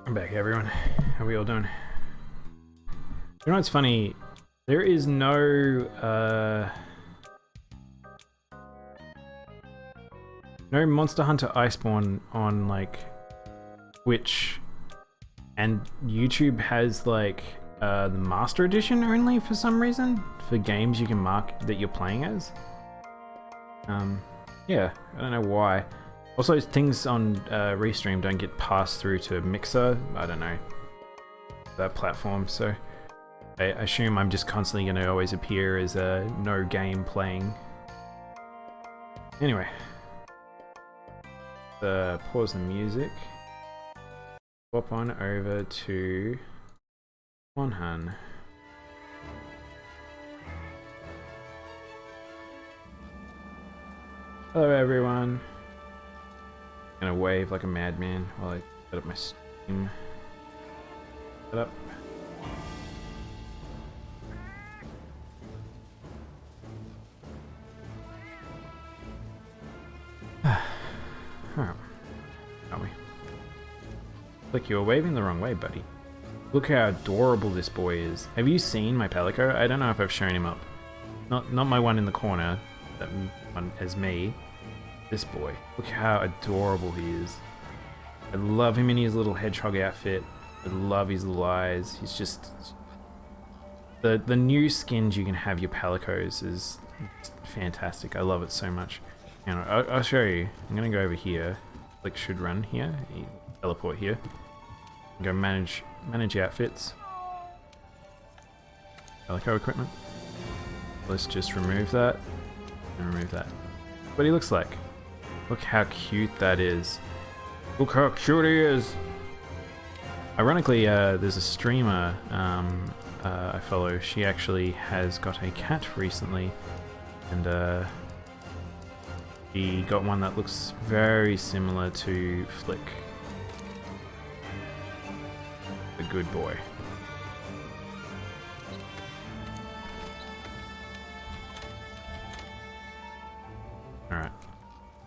I'm back, everyone. How are we all doing? You know what's funny? There is no Monster Hunter Iceborne on like Twitch, and YouTube has like the Master Edition only for some reason for games you can mark that you're playing as. Yeah, I don't know why. Also, things on Restream don't get passed through to Mixer. I don't know that platform, so I assume I'm just constantly going to always appear as a no game playing. Anyway, pause the music. Swap on over to Monhan. Hello, everyone. I'm gonna wave like a madman while I set up my Steam. Set up. Are we? Look, you were waving the wrong way, buddy. Look how adorable this boy is. Have you seen my Palico? I don't know if I've shown him up. Not my one in the corner, that one as me. This boy. Look how adorable he is. I love him in his little hedgehog outfit. I love his little eyes. He's just... The new skins you can have your Palicos is fantastic. I love it so much. And I'll show you. I'm gonna go over here. Like should run here. Teleport here. Go manage outfits. Palico equipment. Let's just remove that. And remove that. What he looks like. Look how cute that is. Look how cute he is. Ironically, there's a streamer I follow. She actually has got a cat recently, and she got one that looks very similar to Flick. The good boy. Alright.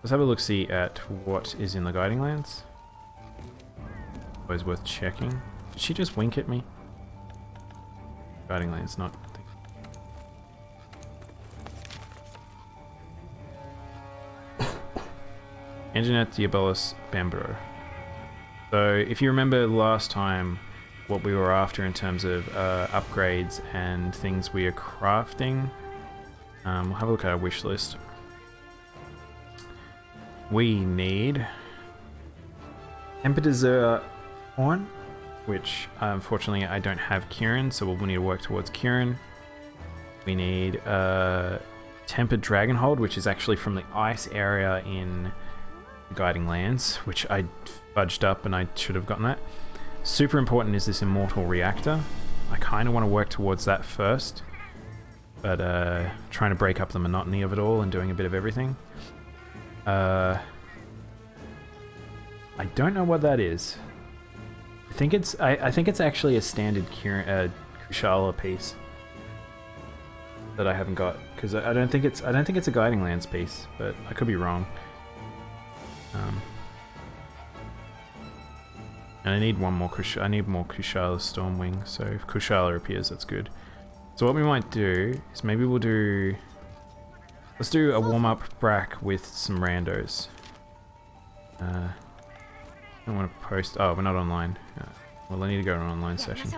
Let's have a look-see at what is in the Guiding Lands. Always worth checking. Did she just wink at me? Guiding Lands, not... Engineer Diabolus Bambro. So, if you remember last time, what we were after in terms of upgrades and things we are crafting, we'll have a look at our wish list. We need Empedazur Horn, which unfortunately I don't have Kieran, so we'll need to work towards Kieran. We need Tempered Dragonhold, which is actually from the ice area in Guiding Lands, which I fudged up and I should have gotten that. Super important is this Immortal Reactor. I kind of want to work towards that first, but trying to break up the monotony of it all and doing a bit of everything. I don't know what that is. I think it's actually a standard Kushala piece that I haven't got, because I don't think it's a Guiding Lands piece, but I could be wrong. And I need one more I need more Kushala Stormwing, so if Kushala appears, that's good. So what we might do is maybe we'll do... Let's do a warm-up Brach with some randos. I don't want to post... Oh, we're not online. Well, I need to go to an online session.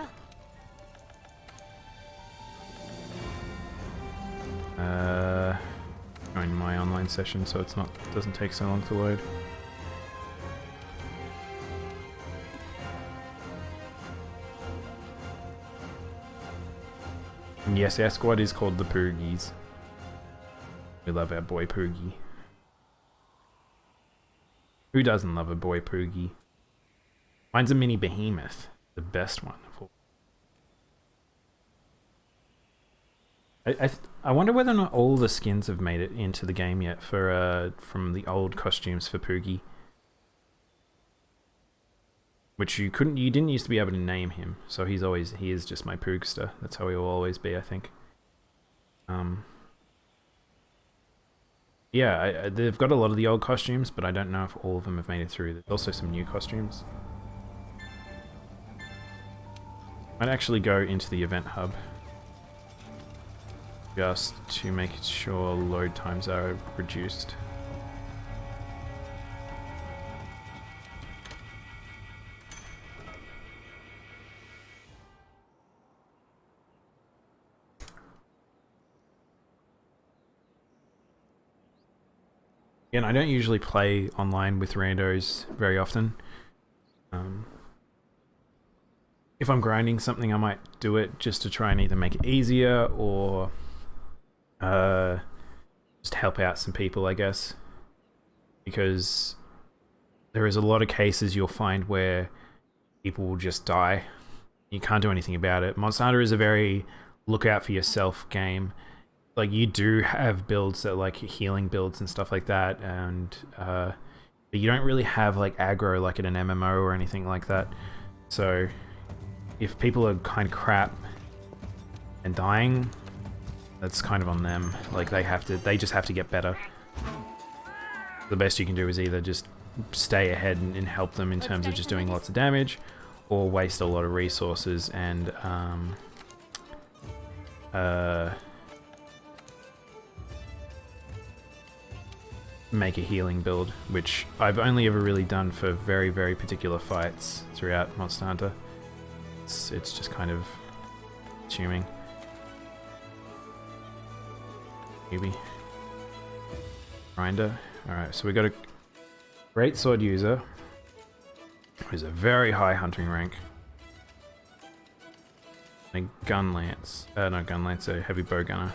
Join my online session so it doesn't take so long to load. And yes, our squad is called the Poogies. We love our boy Poogie. Who doesn't love a boy Poogie? Mine's a mini behemoth, the best one of all. I wonder whether or not all the skins have made it into the game yet for from the old costumes for Poogie. Which you didn't used to be able to name him, so he is just my Poogster. That's how he will always be, I think. Yeah, they've got a lot of the old costumes, but I don't know if all of them have made it through. There's also some new costumes. I'd actually go into the event hub just to make sure load times are reduced. Again, I don't usually play online with randos very often. If I'm grinding something, I might do it just to try and either make it easier or just help out some people, I guess. Because there is a lot of cases you'll find where people will just die. You can't do anything about it. Monster Hunter is a very look out for yourself game. Like, you do have builds that, like, healing builds and stuff like that, and but you don't really have like aggro like in an MMO or anything like that. So if people are kind of crap and dying, that's kind of on them. Like, they just have to get better. The best you can do is either just stay ahead and help them in terms of just doing lots of damage, or waste a lot of resources and make a healing build, which I've only ever really done for very, very particular fights throughout Monster Hunter. It's just kind of assuming. Maybe. Grinder. Alright, so we got a great sword user who's a very high hunting rank. And a gun lance. No, gun lance, a heavy bow gunner.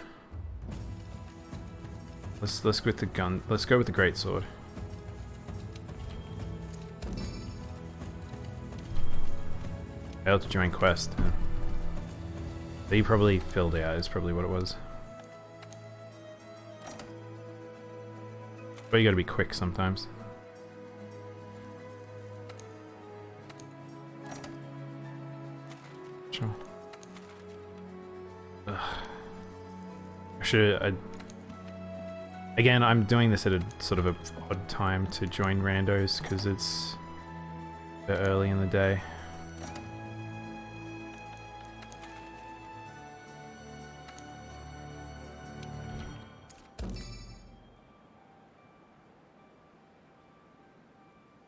Let's go with the gun. Let's go with the great sword. Failed to join quest. So you probably filled out, is probably what it was. But you gotta be quick sometimes. Sure. Again, I'm doing this at a sort of a odd time to join randos because it's a bit early in the day.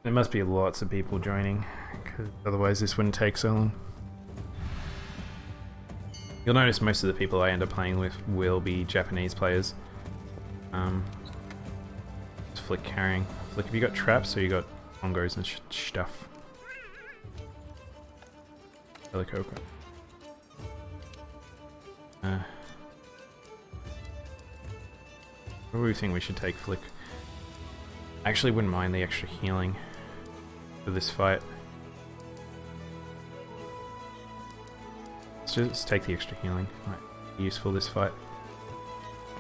There must be lots of people joining, because otherwise this wouldn't take so long. You'll notice most of the people I end up playing with will be Japanese players. It's Flick carrying. Flick, have you got traps or you got bongos and stuff? Helicopter. What do we think we should take, Flick? I actually wouldn't mind the extra healing for this fight. Let's just take the extra healing. Might be useful this fight.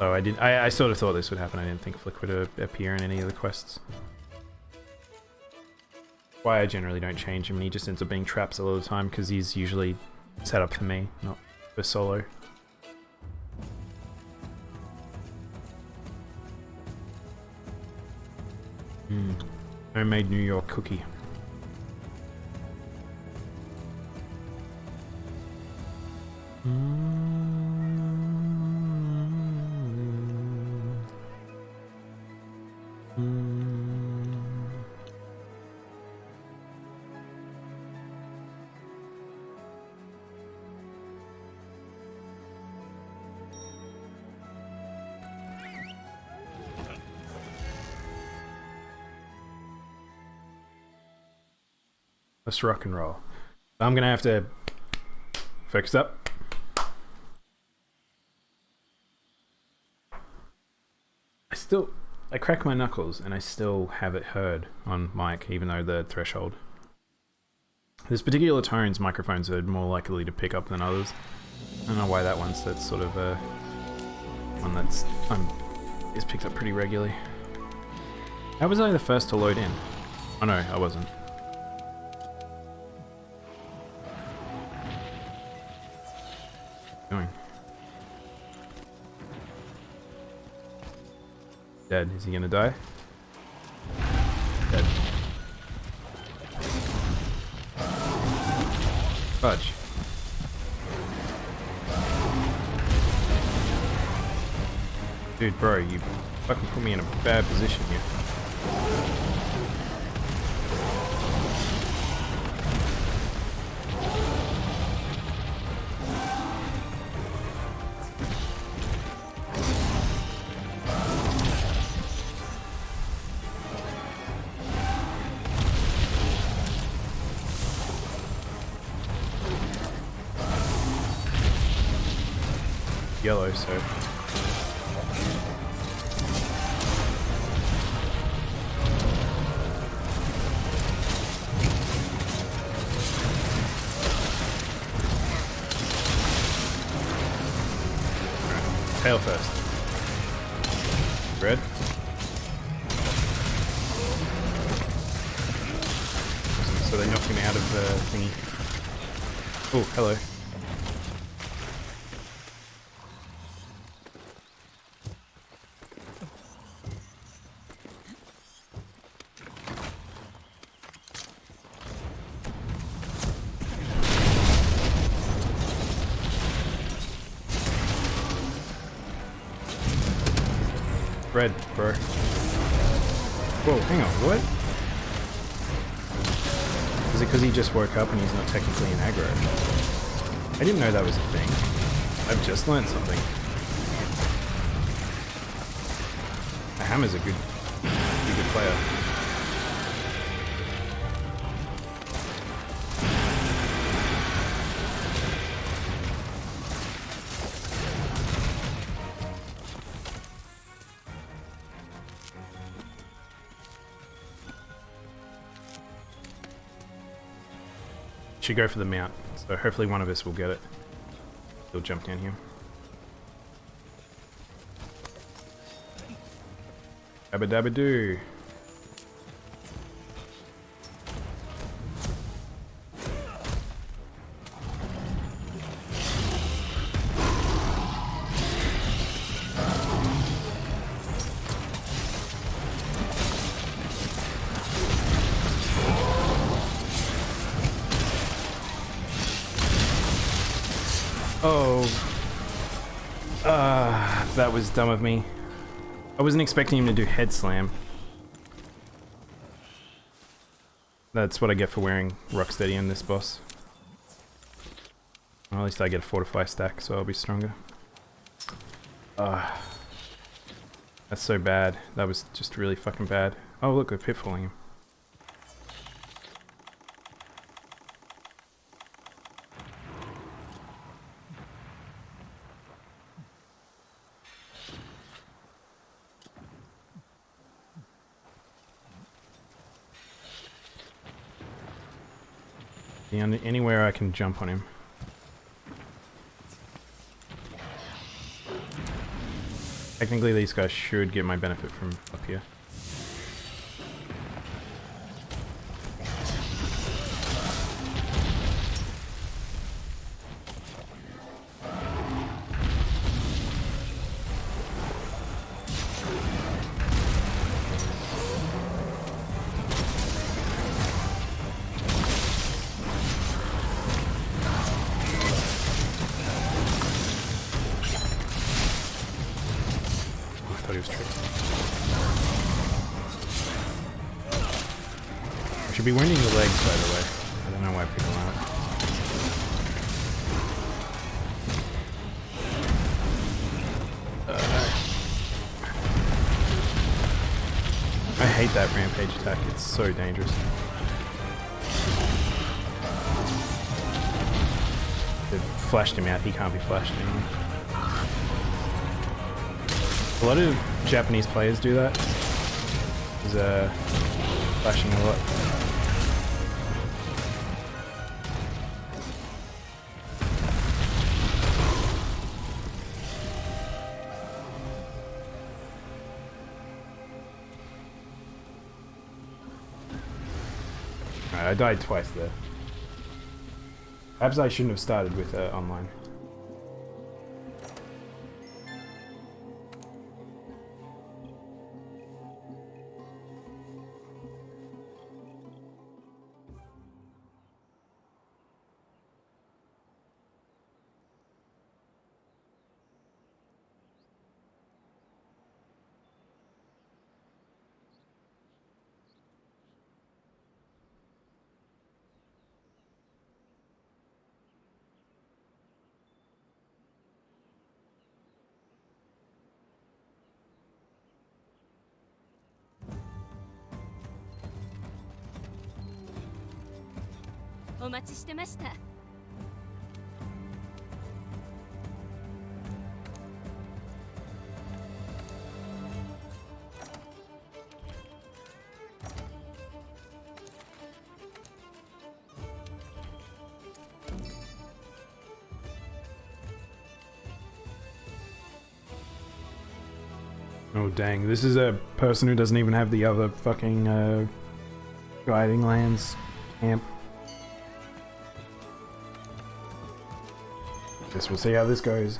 Oh, I sort of thought this would happen. I didn't think Flick would appear in any of the quests. Why I generally don't change him, and he just ends up being traps a lot of the time because he's usually set up for me, not for solo. Homemade New York cookie. Let's rock and roll. I'm gonna have to focus up. I crack my knuckles and I still have it heard on mic, even though the threshold. There's particular tones microphones are more likely to pick up than others. I don't know why that one's that's sort of one that's is picked up pretty regularly. How was I the first to load in? Oh no, I wasn't. Going. Dead. Is he gonna die? Dead. Fudge. Dude, bro, you fucking put me in a bad position here. Yellow, so tail first. Red. So they knocked him out of the thingy. Oh, hello. Red, bro. Whoa, hang on, what? Is it because he just woke up and he's not technically an aggro? I didn't know that was a thing. I've just learned something. A hammer's a good player. Should go for the mount, so hopefully one of us will get it. He'll jump down here. Dabba dabba doo. Oh. That was dumb of me. I wasn't expecting him to do head slam. That's what I get for wearing Rocksteady in this boss. Well, at least I get a fortify stack, so I'll be stronger. That's so bad. That was just really fucking bad. Oh look, we're pitfalling him. Anywhere I can jump on him. Technically these guys should get my benefit from up here. He was tricked. I should be wounding the legs, by the way. I don't know why I picked them out. I hate that rampage attack, it's so dangerous. They've flashed him out, he can't be flashed anymore. A lot of Japanese players do that. There's flashing a lot. Alright, I died twice there. Perhaps I shouldn't have started with online. お待ちしてました。Oh dang, this is a person who doesn't even have the other fucking guiding lands camp. Guess we'll see how this goes.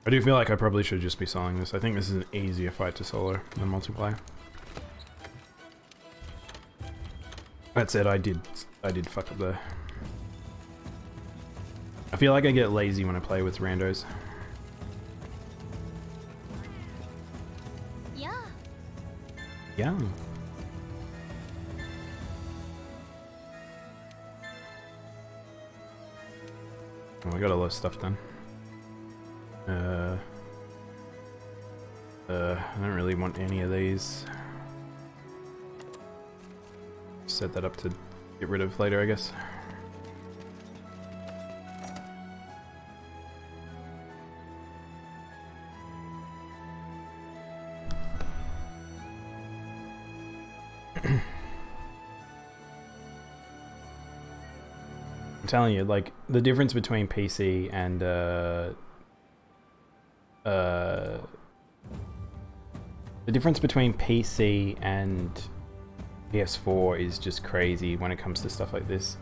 I do feel like I probably should just be soloing this. I think this is an easier fight to solo than multiplayer. That said, I did fuck up there. I feel like I get lazy when I play with randos. Yeah. Oh, I got a lot of stuff done. I don't really want any of these. Set that up to get rid of later, I guess. I'm telling you, like, the difference between PC and, the difference between PC and PS4 is just crazy when it comes to stuff like this.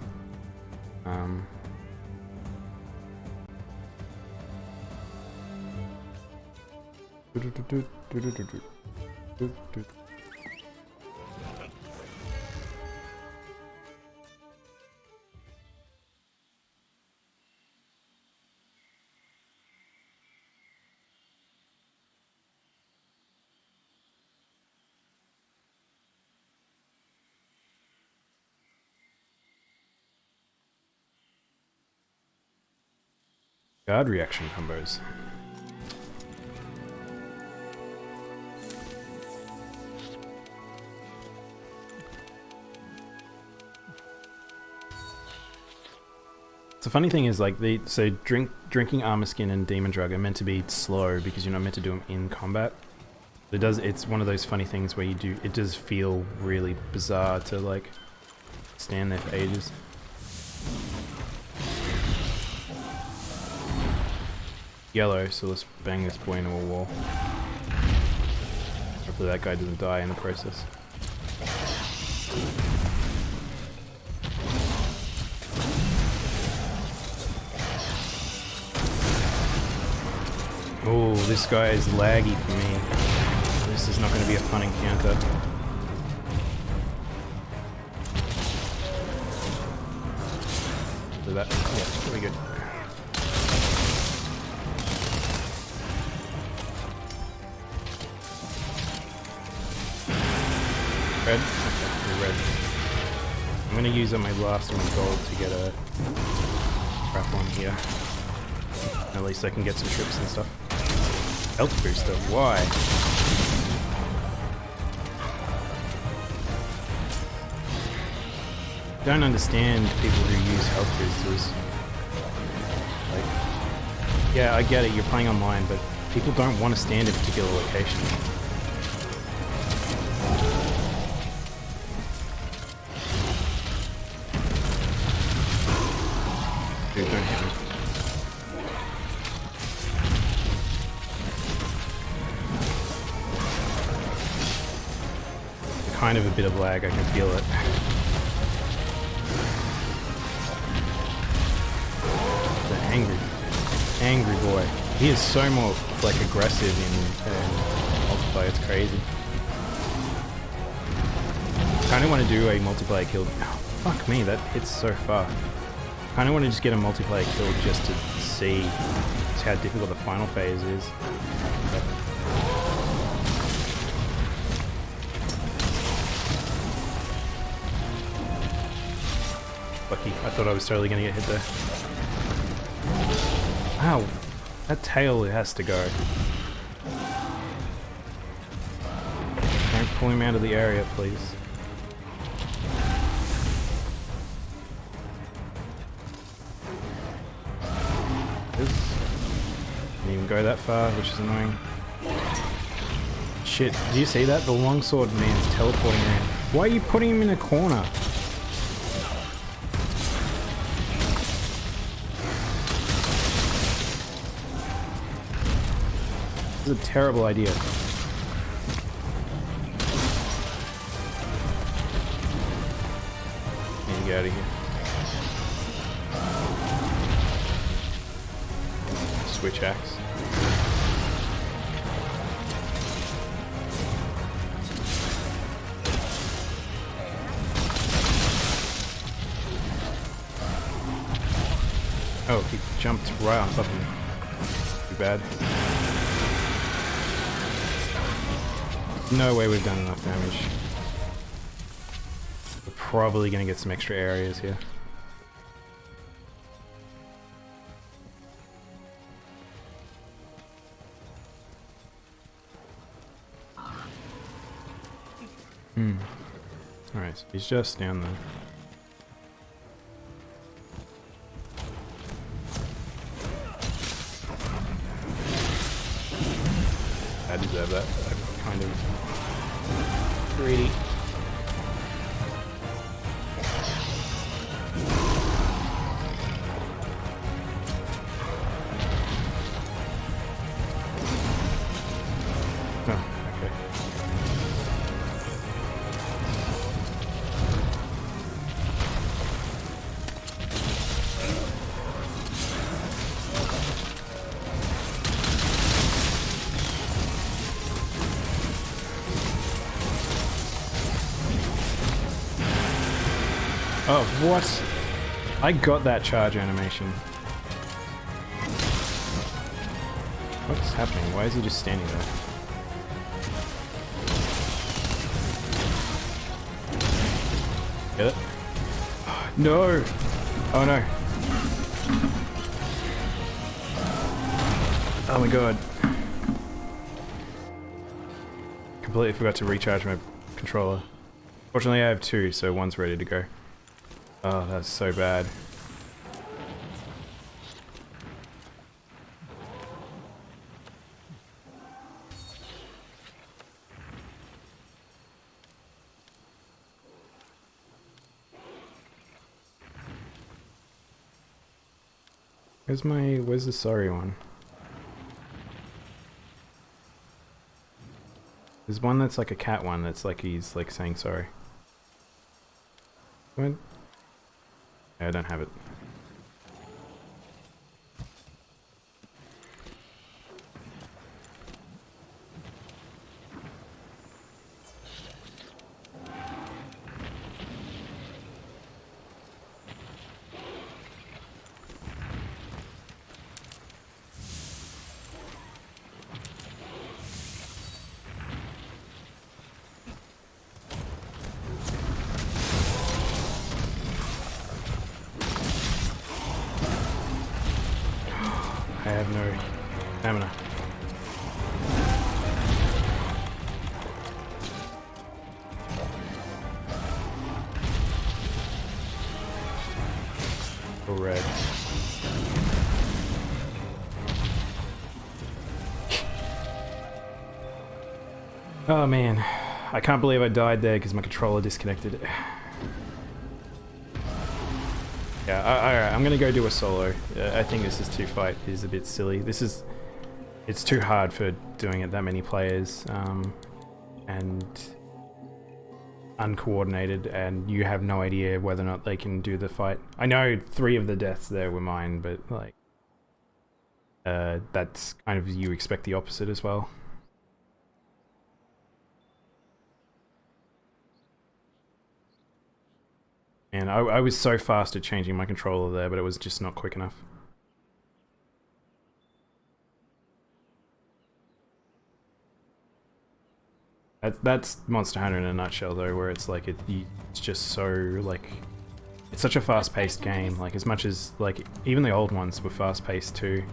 Guard reaction combos. The funny thing is, like, drinking armor skin and demon drug are meant to be slow because you're not meant to do them in combat. It's one of those funny things where it does feel really bizarre to, like, stand there for ages. Yellow, so let's bang this boy into a wall. Hopefully that guy doesn't die in the process. Oh, this guy is laggy for me. This is not going to be a fun encounter. Do that. Yeah, pretty good. Red? Okay, red. I'm gonna use up my last one gold to get a crap on here. At least I can get some trips and stuff. Health booster, why? Don't understand people who use health boosters. Like, yeah, I get it, you're playing online, but people don't want to stand in a particular location. Dude, don't hit me. Kind of a bit of lag, I can feel it. The angry boy. He is so more, like, aggressive in multiplayer, it's crazy. Kinda wanna do a multiplayer kill. Oh, fuck me, that hits so far. Kinda wanna just get a multiplayer kill just to see how difficult the final phase is. Lucky, I thought I was totally gonna get hit there. Ow! That tail has to go. Don't pull him out of the area, please. go that far, which is annoying. Shit, do you see that? The longsword man's teleporting around. Why are you putting him in a corner? This is a terrible idea. Need to get out of here. Switch axe. Oh, he jumped right on top of me. Too bad. No way we've done enough damage. We're probably gonna get some extra areas here. Alright, so he's just down there. I deserve that. I'm kind of greedy. Oh, okay. Oh, what? I got that charge animation. What's happening? Why is he just standing there? Get it? No! Oh no. Oh my god. Completely forgot to recharge my controller. Fortunately I have two, so one's ready to go. Oh, that's so bad. Where's the sorry one? There's one that's like a cat one that's like he's like saying sorry. What? I don't have it. I have no stamina. Go red. Oh man, I can't believe I died there because my controller disconnected. Yeah, alright, I'm gonna go do a solo. I think this is is a bit silly. It's too hard for doing it that many players, and uncoordinated, and you have no idea whether or not they can do the fight. I know 3 of the deaths there were mine, but like, that's kind of, you expect the opposite as well. And I was so fast at changing my controller there, but it was just not quick enough. That's Monster Hunter in a nutshell though, where it's like it's just so like, it's such a fast-paced game. Like, as much as like even the old ones were fast-paced too.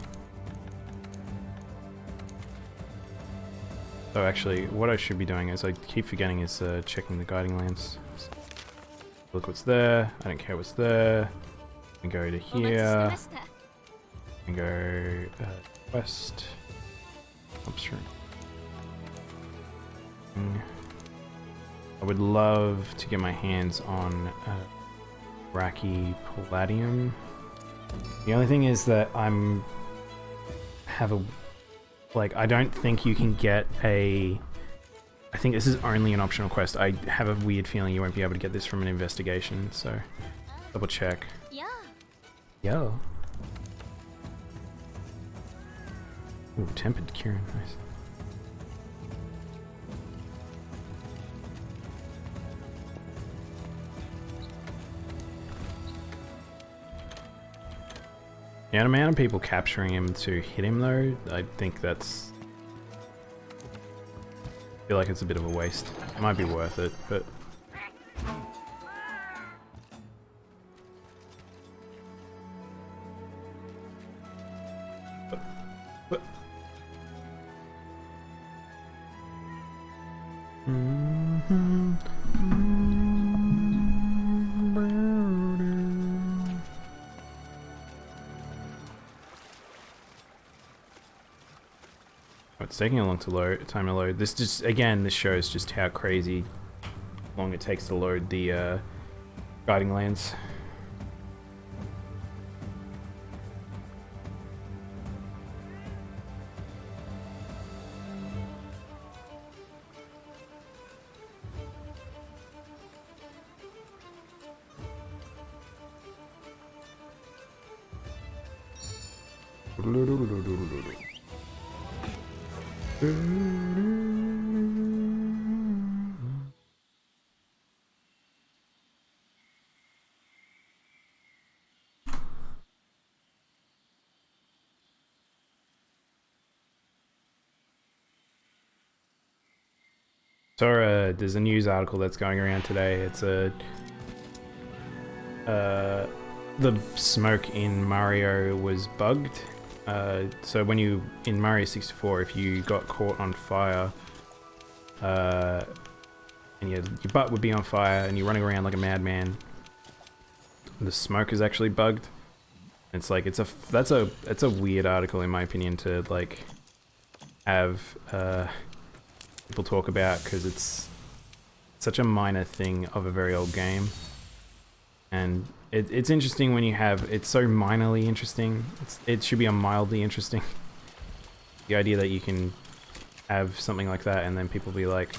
So actually, what I should be doing is, I keep forgetting, is checking the guiding lamps. Look what's there. I don't care what's there. And go to here. And go west. Upstream. I would love to get my hands on Brachy Palladium. The only thing is that I don't think you can get a... I think this is only an optional quest. I have a weird feeling you won't be able to get this from an investigation, so double check. Yeah. Yo. Ooh, tempered Kieran, nice. The amount of people capturing him to hit him though, I think that's... I feel like it's a bit of a waste. It might be worth it, but... It's taking a long time to load. This just, again, this shows just how crazy long it takes to load the guiding lands. So there's a news article that's going around today. It's the smoke in Mario was bugged. So when you, in Mario 64, if you got caught on fire, and your butt would be on fire and you're running around like a madman, the smoke is actually bugged. It's like, that's a weird article in my opinion to like have people talk about, because it's such a minor thing of a very old game. And it's interesting when you have, it's so minorly interesting. It should be a mildly interesting. The idea that you can have something like that and then people be like,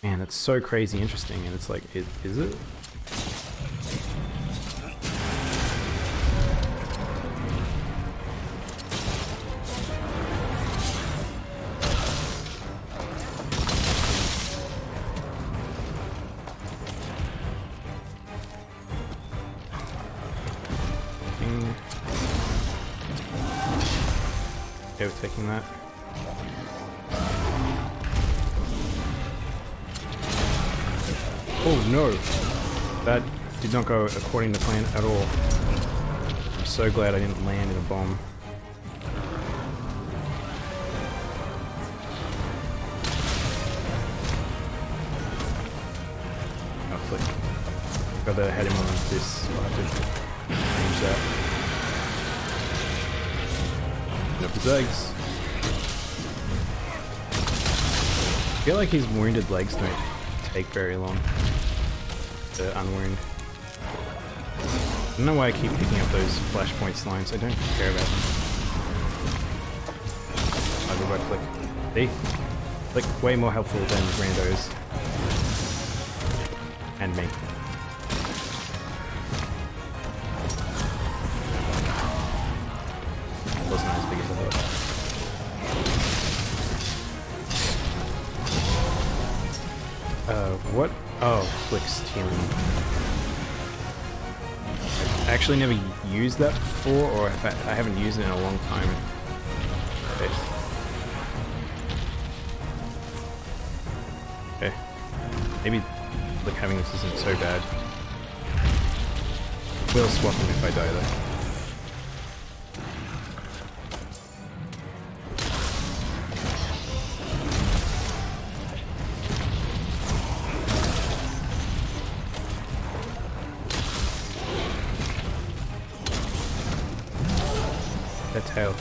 man, that's so crazy interesting. And it's like, is it? Okay with taking that. Oh no! That did not go according to plan at all. I'm so glad I didn't land in a bomb. Oh, flick. Gotta head him on this. I'll have to change that. Up his eggs. I feel like his wounded legs don't take very long to unwound. I don't know why I keep picking up those flashpoint slimes. I don't care about them. I'll go back flick. See? Like way more helpful than randos. And me. Wasn't as big as I thought. What? Oh, Flick's healing. I've actually never used that before, or I haven't used it in a long time. Okay. Okay. Maybe Flick having this isn't so bad. We'll swap him if I die though. That tail.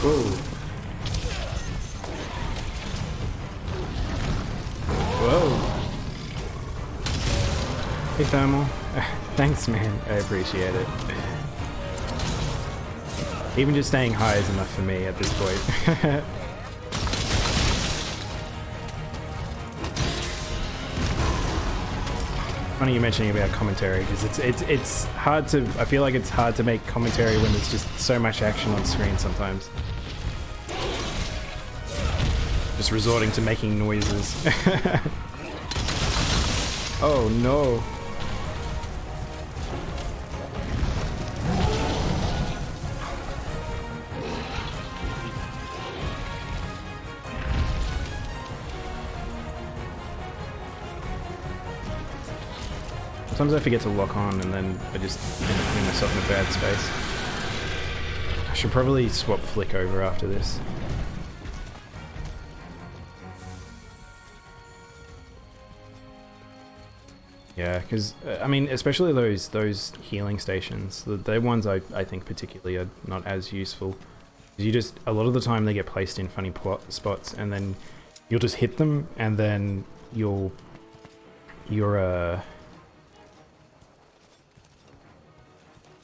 Whoa. Whoa. Hey, Thermal. Thanks, man. I appreciate it. Even just saying hi is enough for me at this point. Funny you mentioning about commentary, because it's hard to, I feel like it's hard to make commentary when there's just so much action on screen sometimes. Just resorting to making noises. Oh no. Sometimes I forget to lock on and then I just end up putting myself in a bad space. I should probably swap Flick over after this. Yeah, because I mean, especially those healing stations, they're ones I think particularly are not as useful. You just, a lot of the time they get placed in funny spots and then you'll just hit them and then you're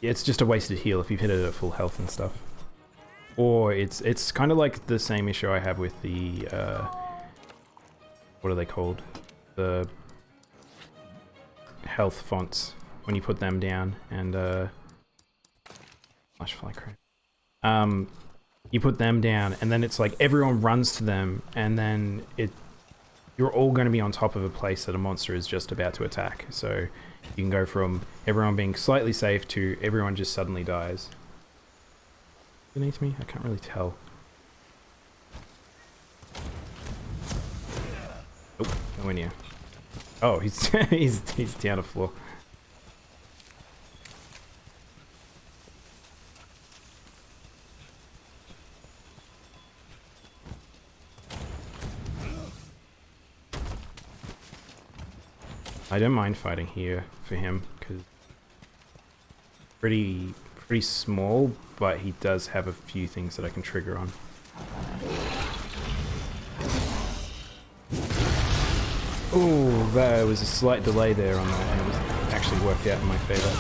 it's just a wasted heal if you've hit it at full health and stuff. Or it's kind of like the same issue I have with the what are they called? The health fonts when you put them down and flashfly crap. You put them down and then it's like everyone runs to them and then you're all going to be on top of a place that a monster is just about to attack. So you can go from everyone being slightly safe to everyone just suddenly dies. Beneath me? I can't really tell. Oh, nowhere near. Oh, he's he's down the floor. I don't mind fighting here for him because pretty small, but he does have a few things that I can trigger on. Oh, there was a slight delay there on that, and it was actually worked out in my favor.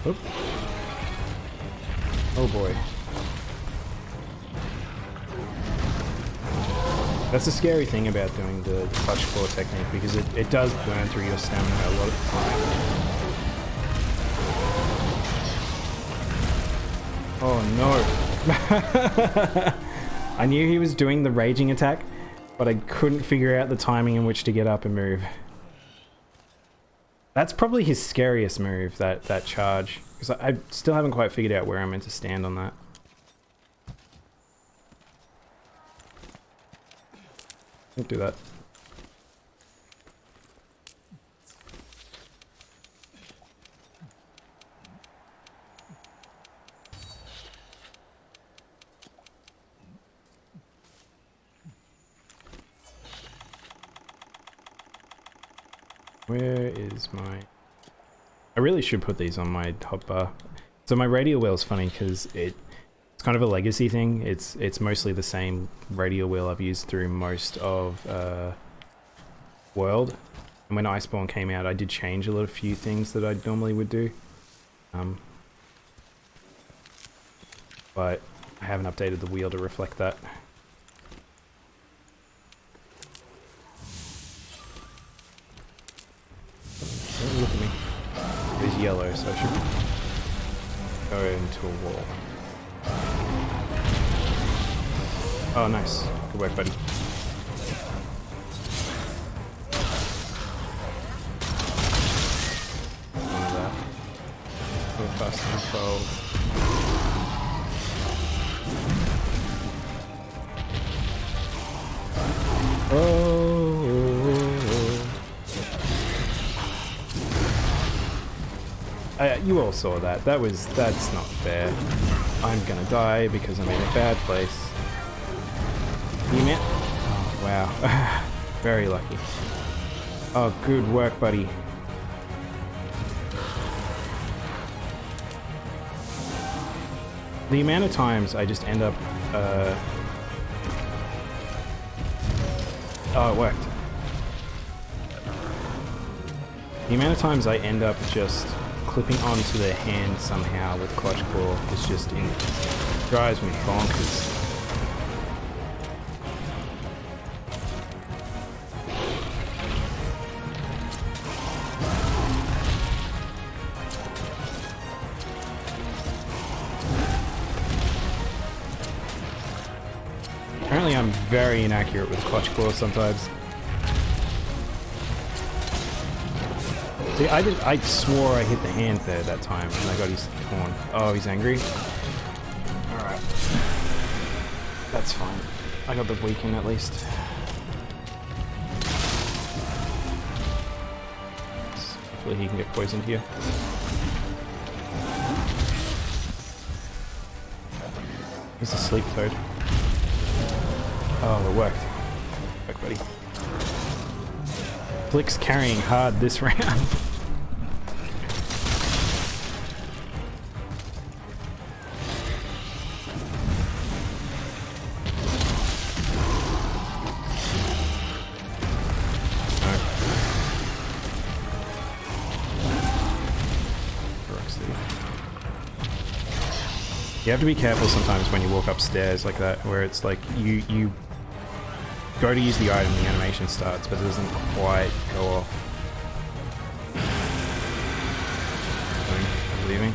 Oop. Oh boy. That's the scary thing about doing the clutch claw technique, because it does burn through your stamina a lot of the time. Oh no. I knew he was doing the raging attack, but I couldn't figure out the timing in which to get up and move. That's probably his scariest move, that charge. Because I still haven't quite figured out where I'm meant to stand on that. Don't do that. Where is my... I really should put these on my hotbar. So my radial wheel is funny because it's kind of a legacy thing. It's mostly the same radial wheel I've used through most of World. And when Iceborne came out, I did change a few things that I normally would do. But I haven't updated the wheel to reflect that. Don't look at me. It is yellow, so I should go into a wall. Oh, nice. Good work, buddy. One of that. Go fast and fold. You all saw that. That's not fair. I'm gonna die because I'm in a bad place. You man? Oh, wow. Very lucky. Oh, good work, buddy. The amount of times I just end up, oh, it worked. The amount of times I end up just clipping onto their hand somehow with Clutch Claw is just drives me bonkers. Apparently I'm very inaccurate with Clutch Claw sometimes. See, I swore I hit the hand there that time, and I got his horn. Oh, he's angry? Alright. That's fine. I got the weaken at least. Hopefully he can get poisoned here. He's a sleep toad. Oh, it worked. Work, buddy. Flick's carrying hard this round. You have to be careful sometimes when you walk upstairs like that, where it's like you go to use the item, the animation starts, but it doesn't quite go off. I'm leaving.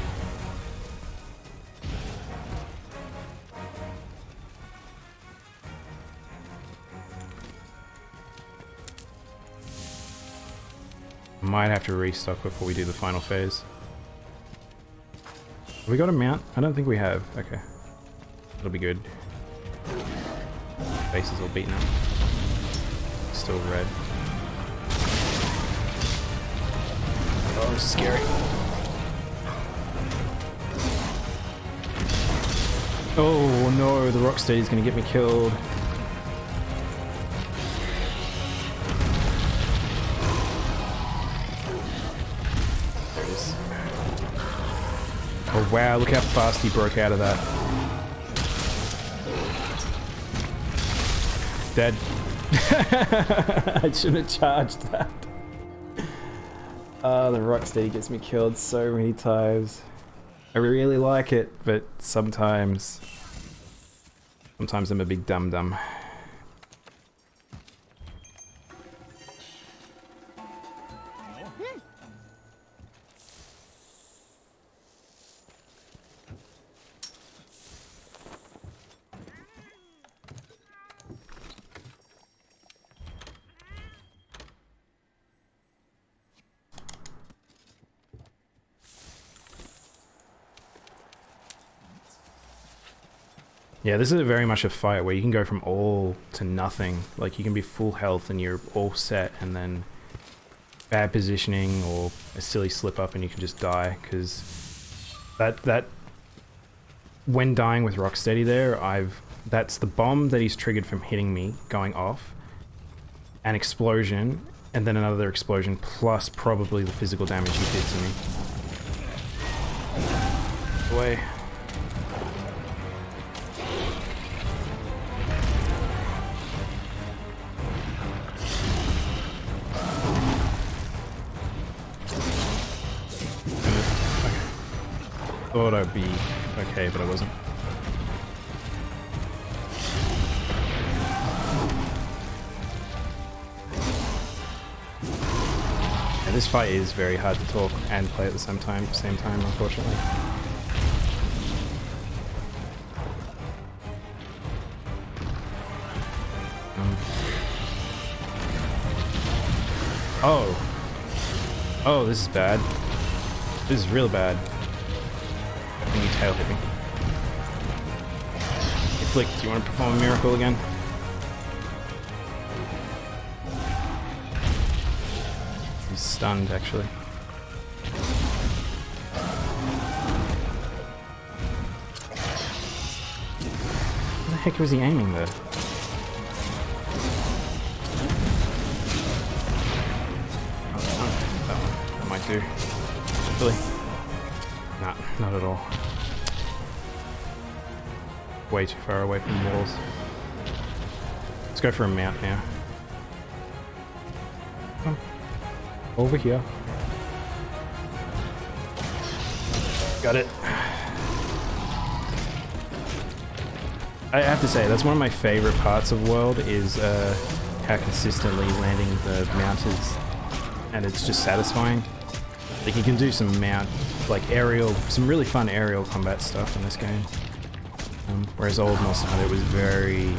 Might have to restock before we do the final phase. Have we got a mount? I don't think we have. Okay. It'll be good. Base is all beaten up. Still red. Oh, it's scary. Oh no, the Rocksteady's gonna get me killed. There it is. Oh wow, look how fast he broke out of that. Dead. I should have charged that. Oh, the Rocksteady gets me killed so many times. I really like it, but sometimes I'm a big dum-dum. Yeah, this is very much a fight where you can go from all to nothing. Like, you can be full health and you're all set, and then bad positioning or a silly slip up and you can just die, because that when dying with Rocksteady there, that's the bomb that he's triggered from hitting me going off, an explosion, and then another explosion, plus probably the physical damage he did to me. Away. Thought I'd be okay, but I wasn't. Yeah, this fight is very hard to talk and play at the same time, unfortunately. Oh, this is bad. This is real bad. Can you tail hit me? Hey, Flick, do you want to perform a miracle again? He's stunned, actually. heck was he aiming there? Oh, that one. That might do. Really? Nah, not at all. Way too far away from the walls. Let's go for a mount now. Come. Over here. Got it. I have to say, that's one of my favorite parts of World, is how consistently landing the mount is, and it's just satisfying. Like, you can do some mount, like aerial, some really fun aerial combat stuff in this game. Whereas old Monster Hunter, it was very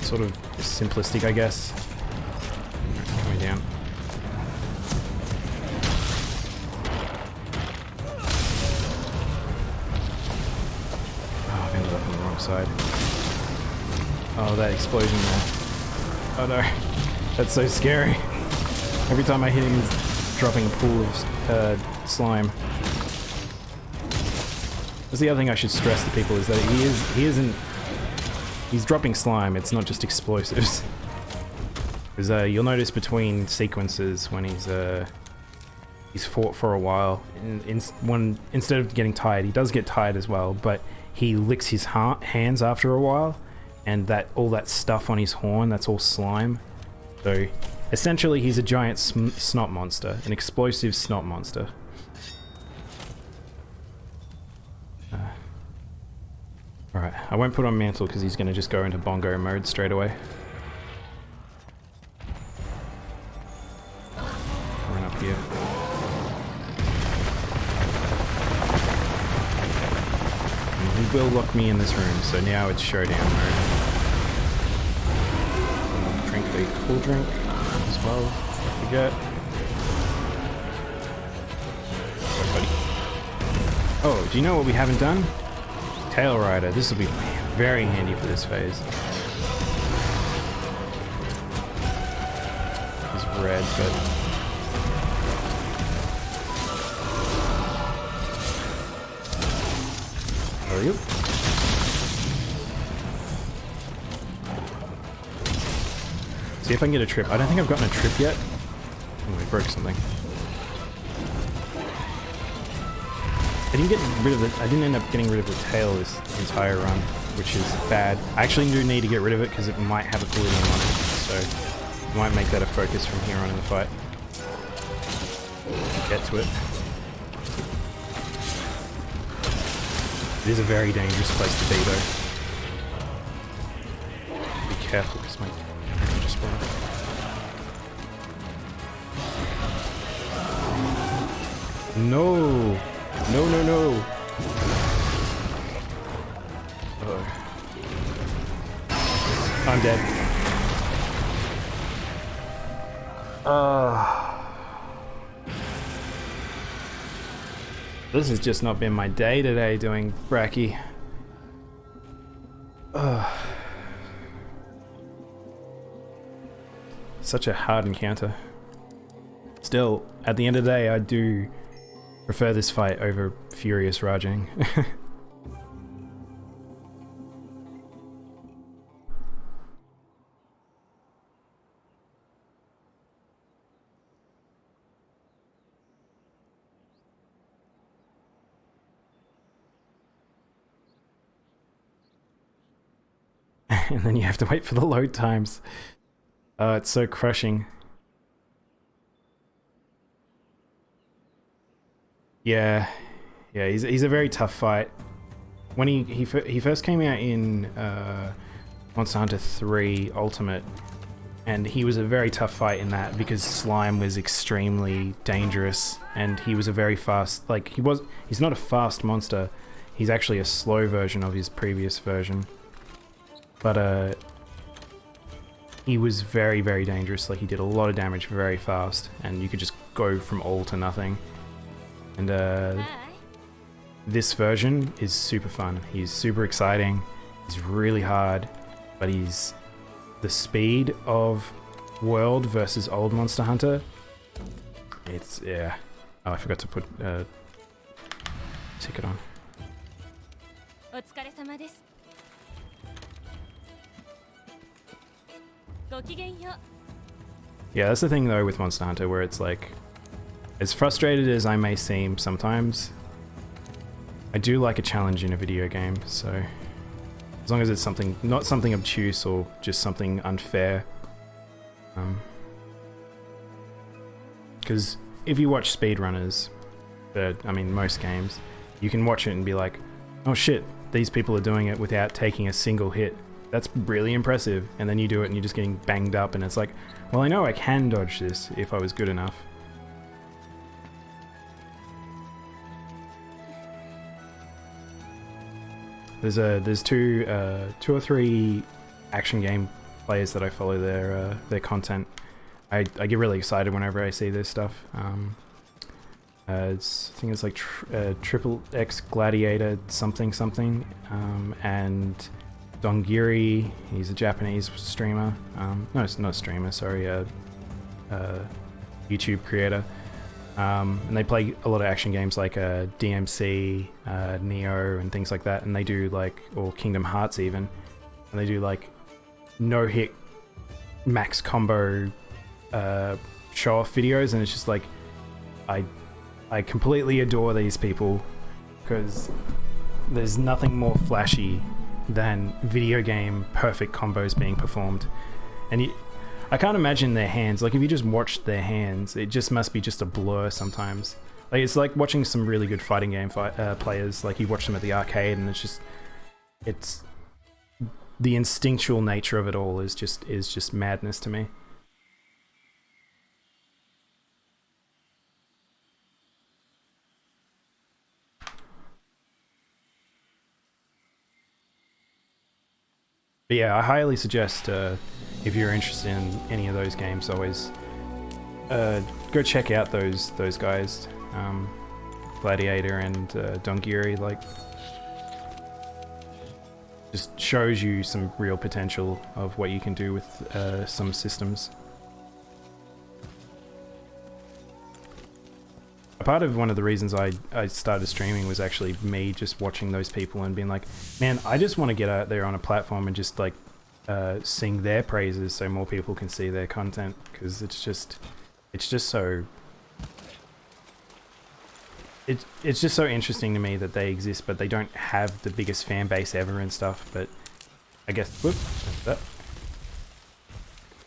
sort of simplistic, I guess. Coming down. Oh, I've ended up on the wrong side. Oh, that explosion there. Oh no, that's so scary. Every time I hit him, he's dropping a pool of slime. That's the other thing I should stress to people, is that he's dropping slime, it's not just explosives. Because you'll notice between sequences when he's fought for a while, instead of getting tired, he does get tired as well, but he licks his hands after a while, and all that stuff on his horn, that's all slime. So essentially he's a giant snot monster, an explosive snot monster. Alright, I won't put on Mantle because he's going to just go into bongo mode straight away. Run up here. And he will lock me in this room, so now it's showdown mode. Drink a cool drink as well, don't forget. Oh, buddy. Oh, do you know what we haven't done? Tail Rider. This will be very handy for this phase. He's red, but hurry up. See if I can get a trip. I don't think I've gotten a trip yet. Oh, we broke something. I didn't get rid of it. I didn't end up getting rid of the tail this entire run, which is bad. I actually do need to get rid of it because it might have a cooldown on it, so I might make that a focus from here on in the fight. Get to it. It is a very dangerous place to be, though. Be careful because my character just spawned. No! No, no, no! Uh-oh. I'm dead. This has just not been my day today doing Brachy. Such a hard encounter. Still, at the end of the day, I do prefer this fight over Furious Rajang. And then you have to wait for the load times. It's so crushing. Yeah, he's a very tough fight. When he first came out in Monster Hunter 3 Ultimate, and he was a very tough fight in that because slime was extremely dangerous, and he was a very fast, like he's not a fast monster, he's actually a slow version of his previous version. But he was very, very dangerous, like he did a lot of damage very fast, and you could just go from all to nothing. And this version is super fun. He's super exciting. He's really hard, but he's the speed of World versus old Monster Hunter. It's yeah. Oh, I forgot to put ticket on. Yeah, that's the thing though with Monster Hunter, where it's like, as frustrated as I may seem sometimes, I do like a challenge in a video game, so as long as it's something, not something obtuse or just something unfair. Because if you watch speedrunners, I mean most games, you can watch it and be like, oh shit, these people are doing it without taking a single hit. That's really impressive. And then you do it and you're just getting banged up and it's like, well, I know I can dodge this if I was good enough. There's two or three action game players that I follow their content. I get really excited whenever I see this stuff. I think it's like Triple X Gladiator something, and Dongiri. He's a Japanese streamer. No, it's not a streamer. Sorry, YouTube creator. And they play a lot of action games like DMC, Neo, and things like that. And they do like, or Kingdom Hearts even, and they do like no-hit max combo show-off videos, and it's just like, I completely adore these people because there's nothing more flashy than video game perfect combos being performed. And I can't imagine their hands. Like if you just watch their hands, it just must be just a blur sometimes. Like it's like watching some really good fighting game players. Like you watch them at the arcade, and it's the instinctual nature of it all is just madness to me. But yeah, I highly suggest if you're interested in any of those games, always go check out those guys, Gladiator and Dongiri. Like, just shows you some real potential of what you can do with some systems. A part of one of the reasons I started streaming was actually me just watching those people and being like, man, I just want to get out there on a platform and just like sing their praises so more people can see their content, because it's just so it's just so interesting to me that they exist, but they don't have the biggest fan base ever and stuff. But I guess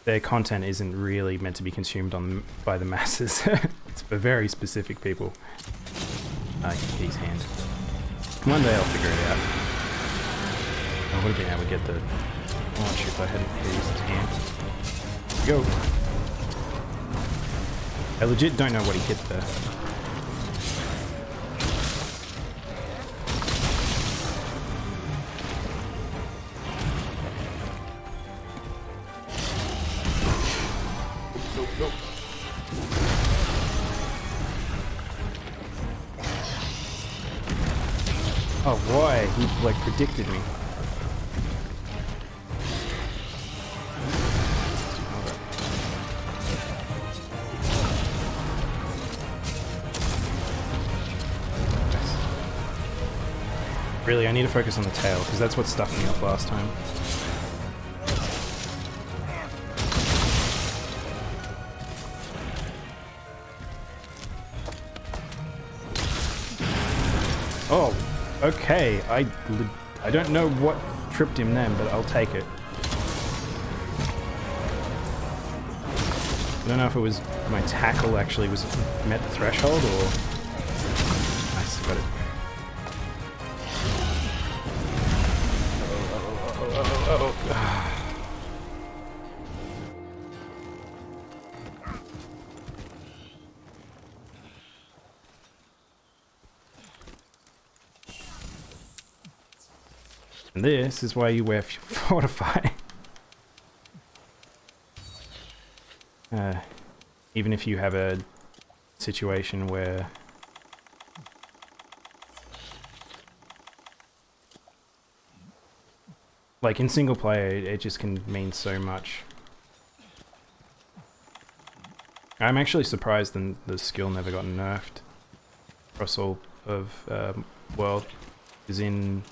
their content isn't really meant to be consumed by the masses. It's for very specific people. His hand. One day I'll figure it out. I would have been able to get the launch if I hadn't used his hand. Go. I legit don't know what he hit there. Oh boy, he like predicted me. Really, I need to focus on the tail, because that's what stuffed me up last time. Oh, okay. I don't know what tripped him then, but I'll take it. I don't know if it was my tackle actually met the threshold, or... Nice, got it. And this is why you wear Fortify. Even if you have a situation where like in single player, it just can mean so much. I'm actually surprised that the skill never got nerfed across all of world. Is in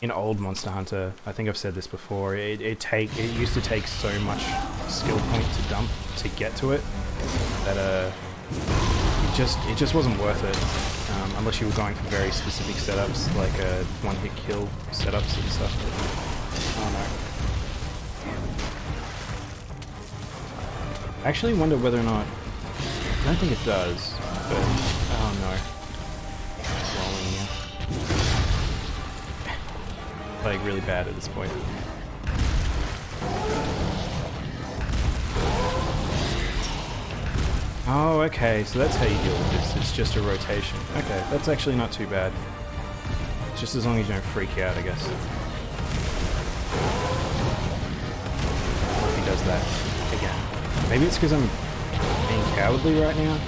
in old Monster Hunter, I think I've said this before, it used to take so much skill point to dump to get to it that it just wasn't worth it, unless you were going for very specific setups like one-hit kill setups and stuff. Oh no. I actually wonder whether or not, I don't think it does, but oh no. Rolling here. Like really bad at this point. Oh, okay, so that's how you deal with this. It's just a rotation. Okay, that's actually not too bad. Just as long as you don't freak out, I guess. What if he does that again? Maybe it's because I'm being cowardly right now.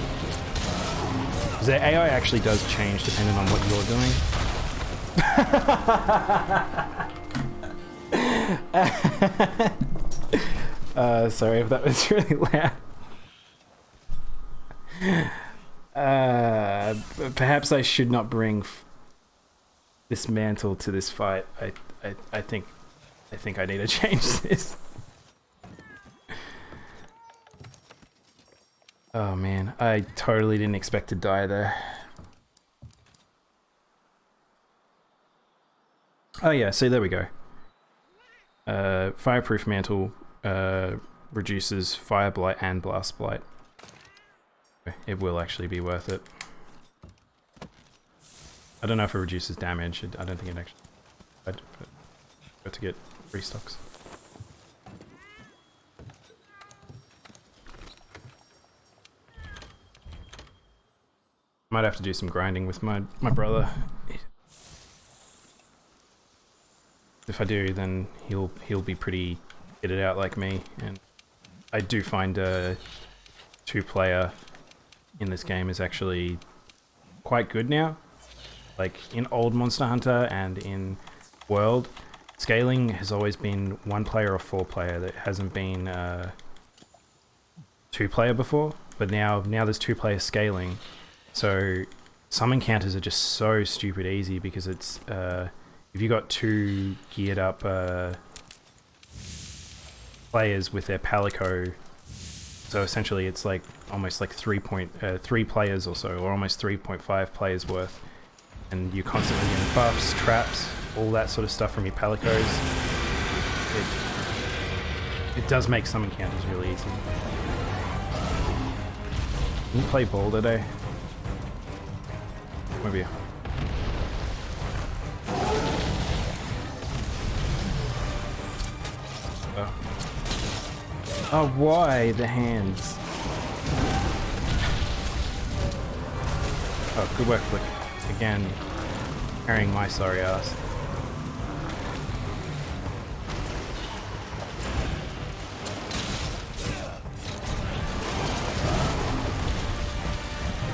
Because the AI actually does change depending on what you're doing. Sorry if that was really loud. Perhaps I should not bring this mantle to this fight. I think I need to change this. Oh man, I totally didn't expect to die there. Oh yeah, see, there we go. Fireproof mantle reduces fire blight and blast blight. It will actually be worth it. I don't know if it reduces damage. I don't think it actually. I'd got to get restocks. Might have to do some grinding with my brother. If I do, then he'll be pretty kitted out like me, and I do find a 2-player in this game is actually quite good now. Like in old Monster Hunter and in World, scaling has always been 1-player or 4-player. That hasn't been 2-player before, but now there's 2-player scaling. So some encounters are just so stupid easy because it's if you got 2 geared up players with their palico, so essentially it's like almost like 3 players or so, or almost 3.5 players worth, and you're constantly getting buffs, traps, all that sort of stuff from your palicos. It does make some encounters really easy. Can you play ball today? Maybe. Oh, why the hands? Oh, good work, Flick. Again, carrying my sorry ass.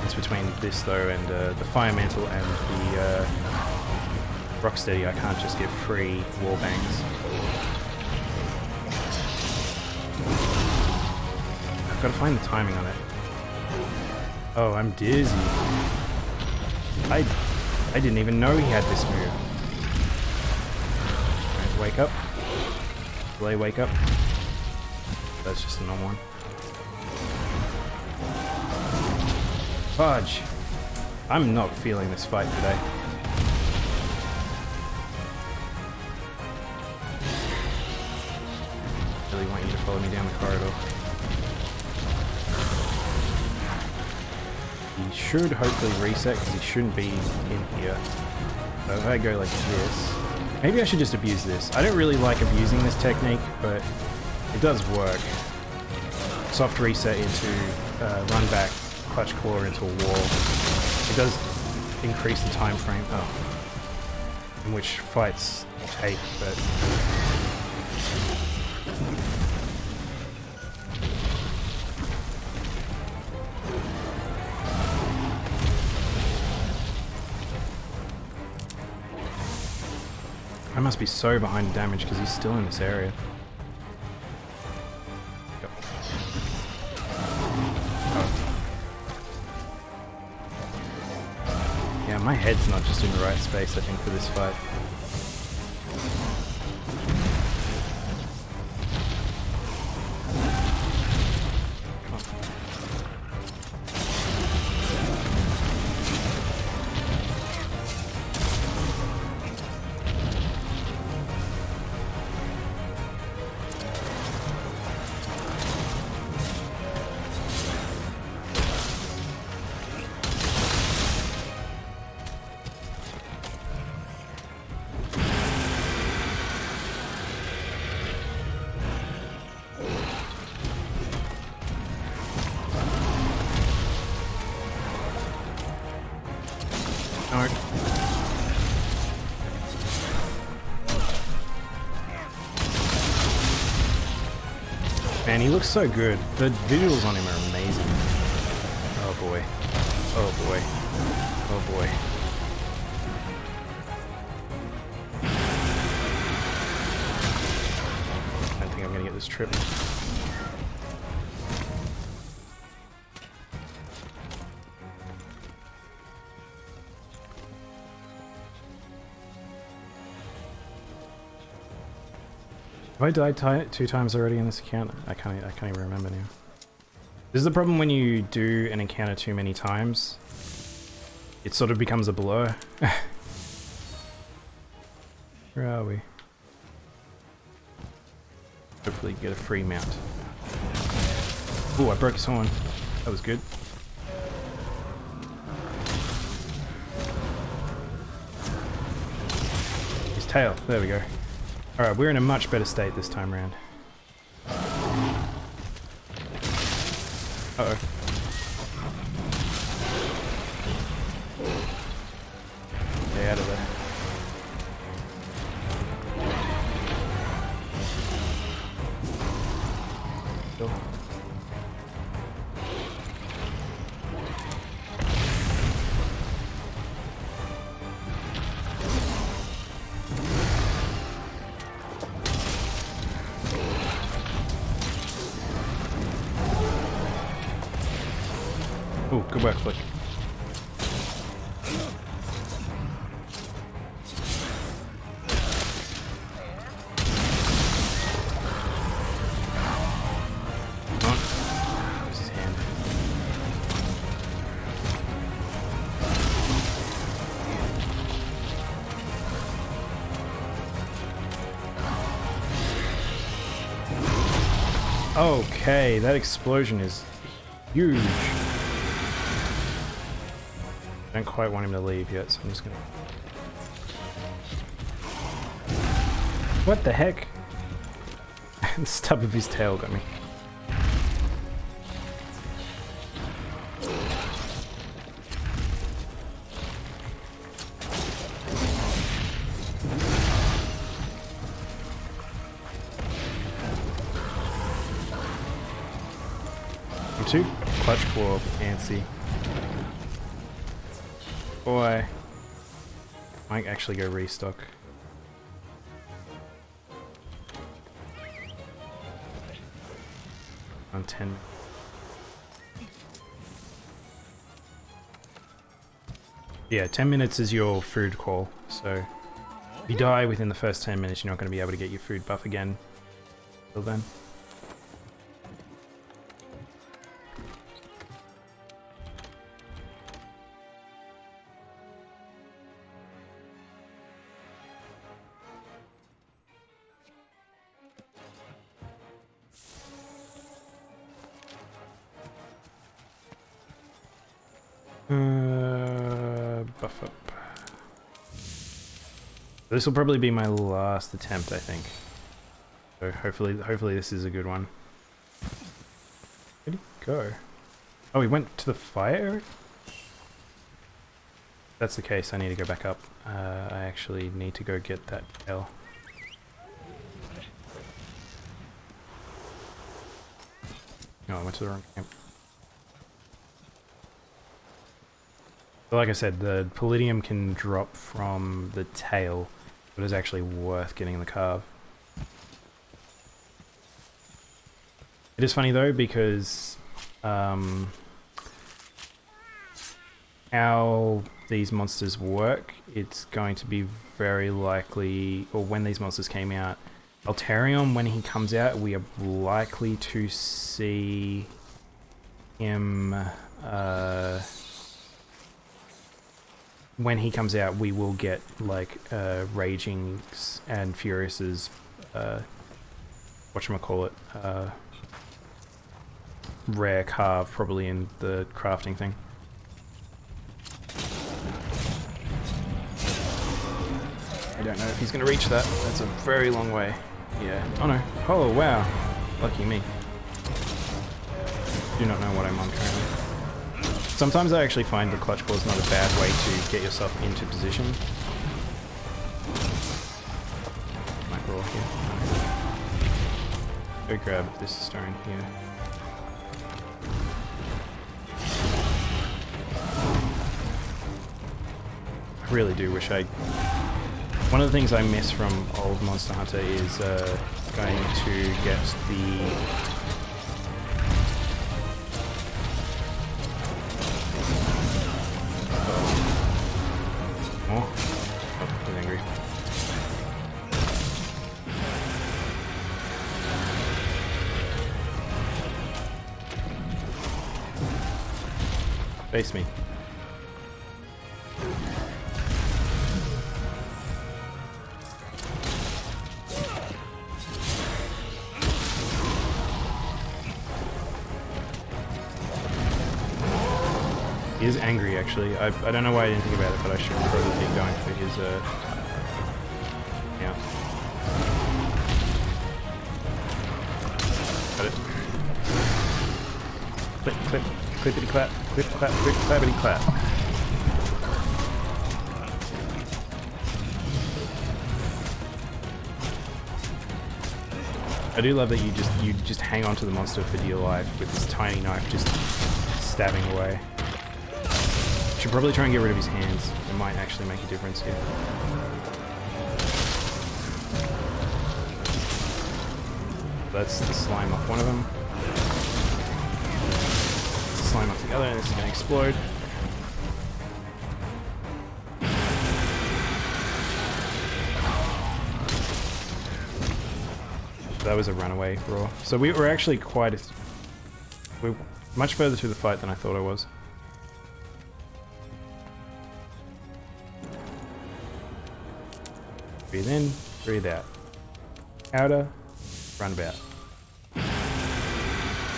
It's between this though and the Fire Mantle and the Rocksteady. I can't just get free wall bangs. I've got to find the timing on it. Oh, I'm dizzy. I didn't even know he had this move. Alright, wake up. Delay wake up. That's just a normal one. Fudge! I'm not feeling this fight today. I really want you to follow me down the corridor. He should hopefully reset because he shouldn't be in here. So if I go like this, maybe I should just abuse this. I don't really like abusing this technique, but it does work. Soft reset into run back, clutch claw into a wall. It does increase the time frame in which fights take, but I must be so behind in damage because he's still in this area. Yep. Oh. Yeah, my head's not just in the right space, I think, for this fight. No. Man, he looks so good. The visuals on him are amazing. Oh boy. Oh boy. Oh boy. I don't think I'm gonna get this trip. Have I died 2 times already in this account? I can't even remember now. This is the problem when you do an encounter too many times. It sort of becomes a blur. Where are we? Hopefully get a free mount. Oh, I broke his horn. That was good. His tail. There we go. Alright, we're in a much better state this time around. Uh-oh. Stay out of there. Go. Oh, good work, Flick. Where's his hand? Okay, that explosion is huge. I don't quite want him to leave yet, so I'm just gonna... What the heck? The stub of his tail got me. I'm too clutch claw antsy. Boy, might actually go restock. On 10. Yeah, 10 minutes is your food call, so if you die within the first 10 minutes, you're not going to be able to get your food buff again until then. Buff up. This will probably be my last attempt, I think. So hopefully this is a good one. Where'd he go? Oh, he went to the fire area? If that's the case, I need to go back up. I actually need to go get that tail. No, I went to the wrong camp. But like I said, the palladium can drop from the tail, but it's actually worth getting the carve. It is funny though, because how these monsters work, it's going to be very likely, or when these monsters came out, Alterion, when he comes out, we are likely to see him... when he comes out, we will get like Raging's and Furious's whatchamacallit, rare carve probably in the crafting thing. I don't know if he's gonna reach that. That's a very long way. Yeah. Oh no. Oh wow. Lucky me. Do not know what I'm on currently. Sometimes I actually find the clutch claw is not a bad way to get yourself into position. Might roll here. Go grab this stone here. I really do wish I... One of the things I miss from old Monster Hunter is going to get the... Oh, he's angry. Face me. He is angry, actually. I don't know why I didn't think about it, but I should probably be going for his, yeah. Got it. Clip, clip, clippity clap, clip, clap, clip, clappity clap. I do love that you just hang on to the monster for dear life with this tiny knife just stabbing away. Should probably try and get rid of his hands. It might actually make a difference here. That's the slime off one of them. That's the slime off the other, and this is going to explode. That was a runaway roar. So we were actually we're much further through the fight than I thought I was. Breathe in, breathe out. Outer, run about.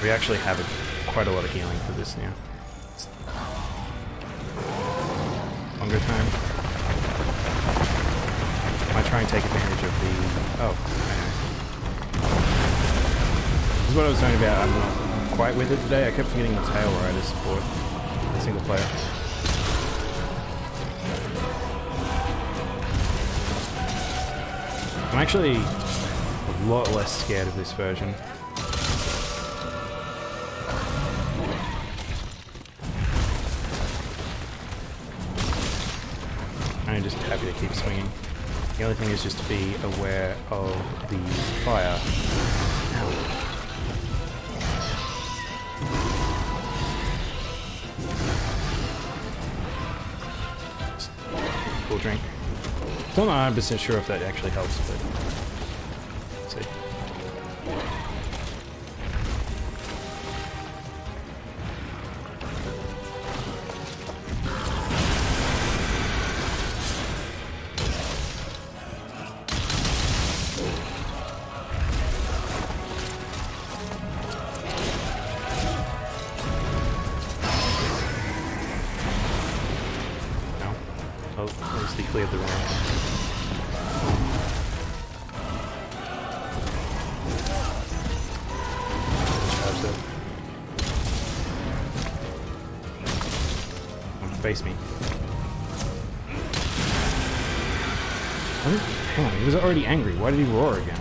We actually have quite a lot of healing for this now. Longer time. I might try and take advantage of the... Oh, this is what I was talking about. I'm not quite with it today. I kept forgetting the tail rider support. Single player. I'm actually a lot less scared of this version. I'm just happy to keep swinging. The only thing is just to be aware of the fire. Ow. Full drink. Still not 100% sure if that actually helps, but let's see. No. Oh, at least he cleared the room. Face me. Hang on, he was already angry. Why did he roar again?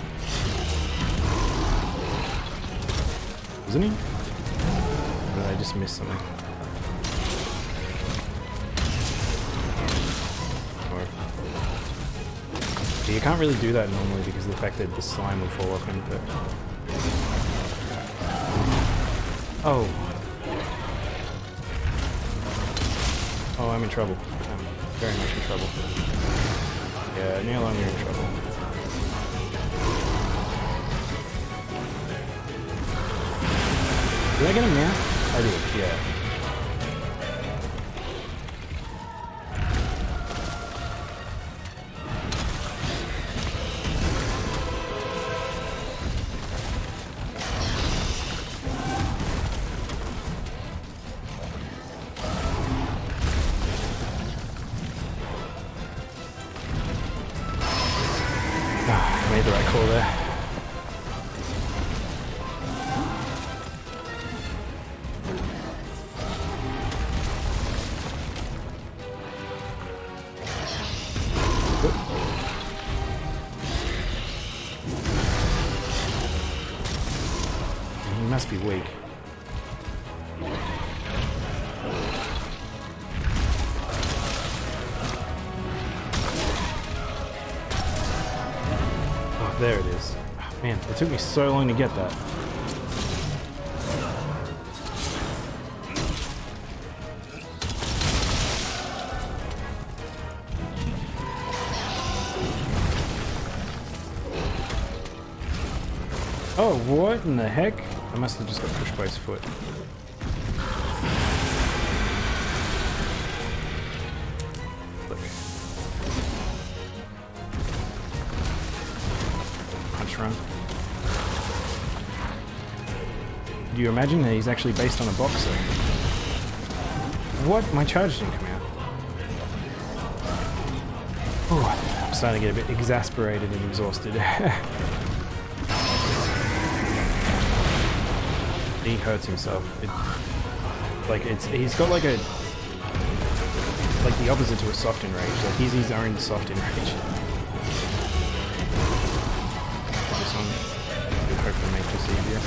Isn't he? Or did I just miss something? Or... Yeah, you can't really do that normally because of the fact that the slime will fall off into it. Oh. Oh, I'm in trouble. I'm very much in trouble. Yeah, Neil, I'm in trouble. Did I get him now? I did, yeah. Made the right call there. be weak. Oh, there it is. Oh, man, it took me so long to get that. Oh, what in the heck? I must have just got pushed by his foot. Look. Punch run. Do you imagine that he's actually based on a boxer? What? My charge didn't come out. Oh, I'm starting to get a bit exasperated and exhausted. He hurts himself. He's got like the opposite to a soft enrage. Like he's his own soft enrage. This one will hopefully make this easier.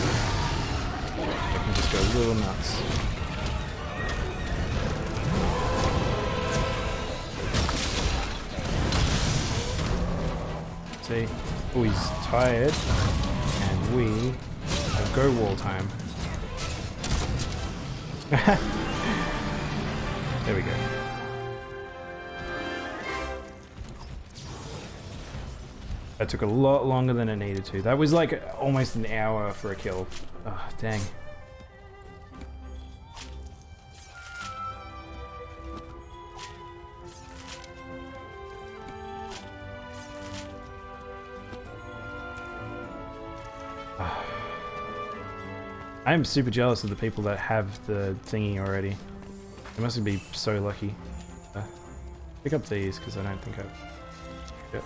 I can just go a little nuts. See? Oh, he's tired, and we have go wall time. There we go. That took a lot longer than it needed to. That was like almost an hour for a kill. Oh, dang. I am super jealous of the people that have the thingy already. They must be so lucky. Pick up these because I don't think I've... Yep.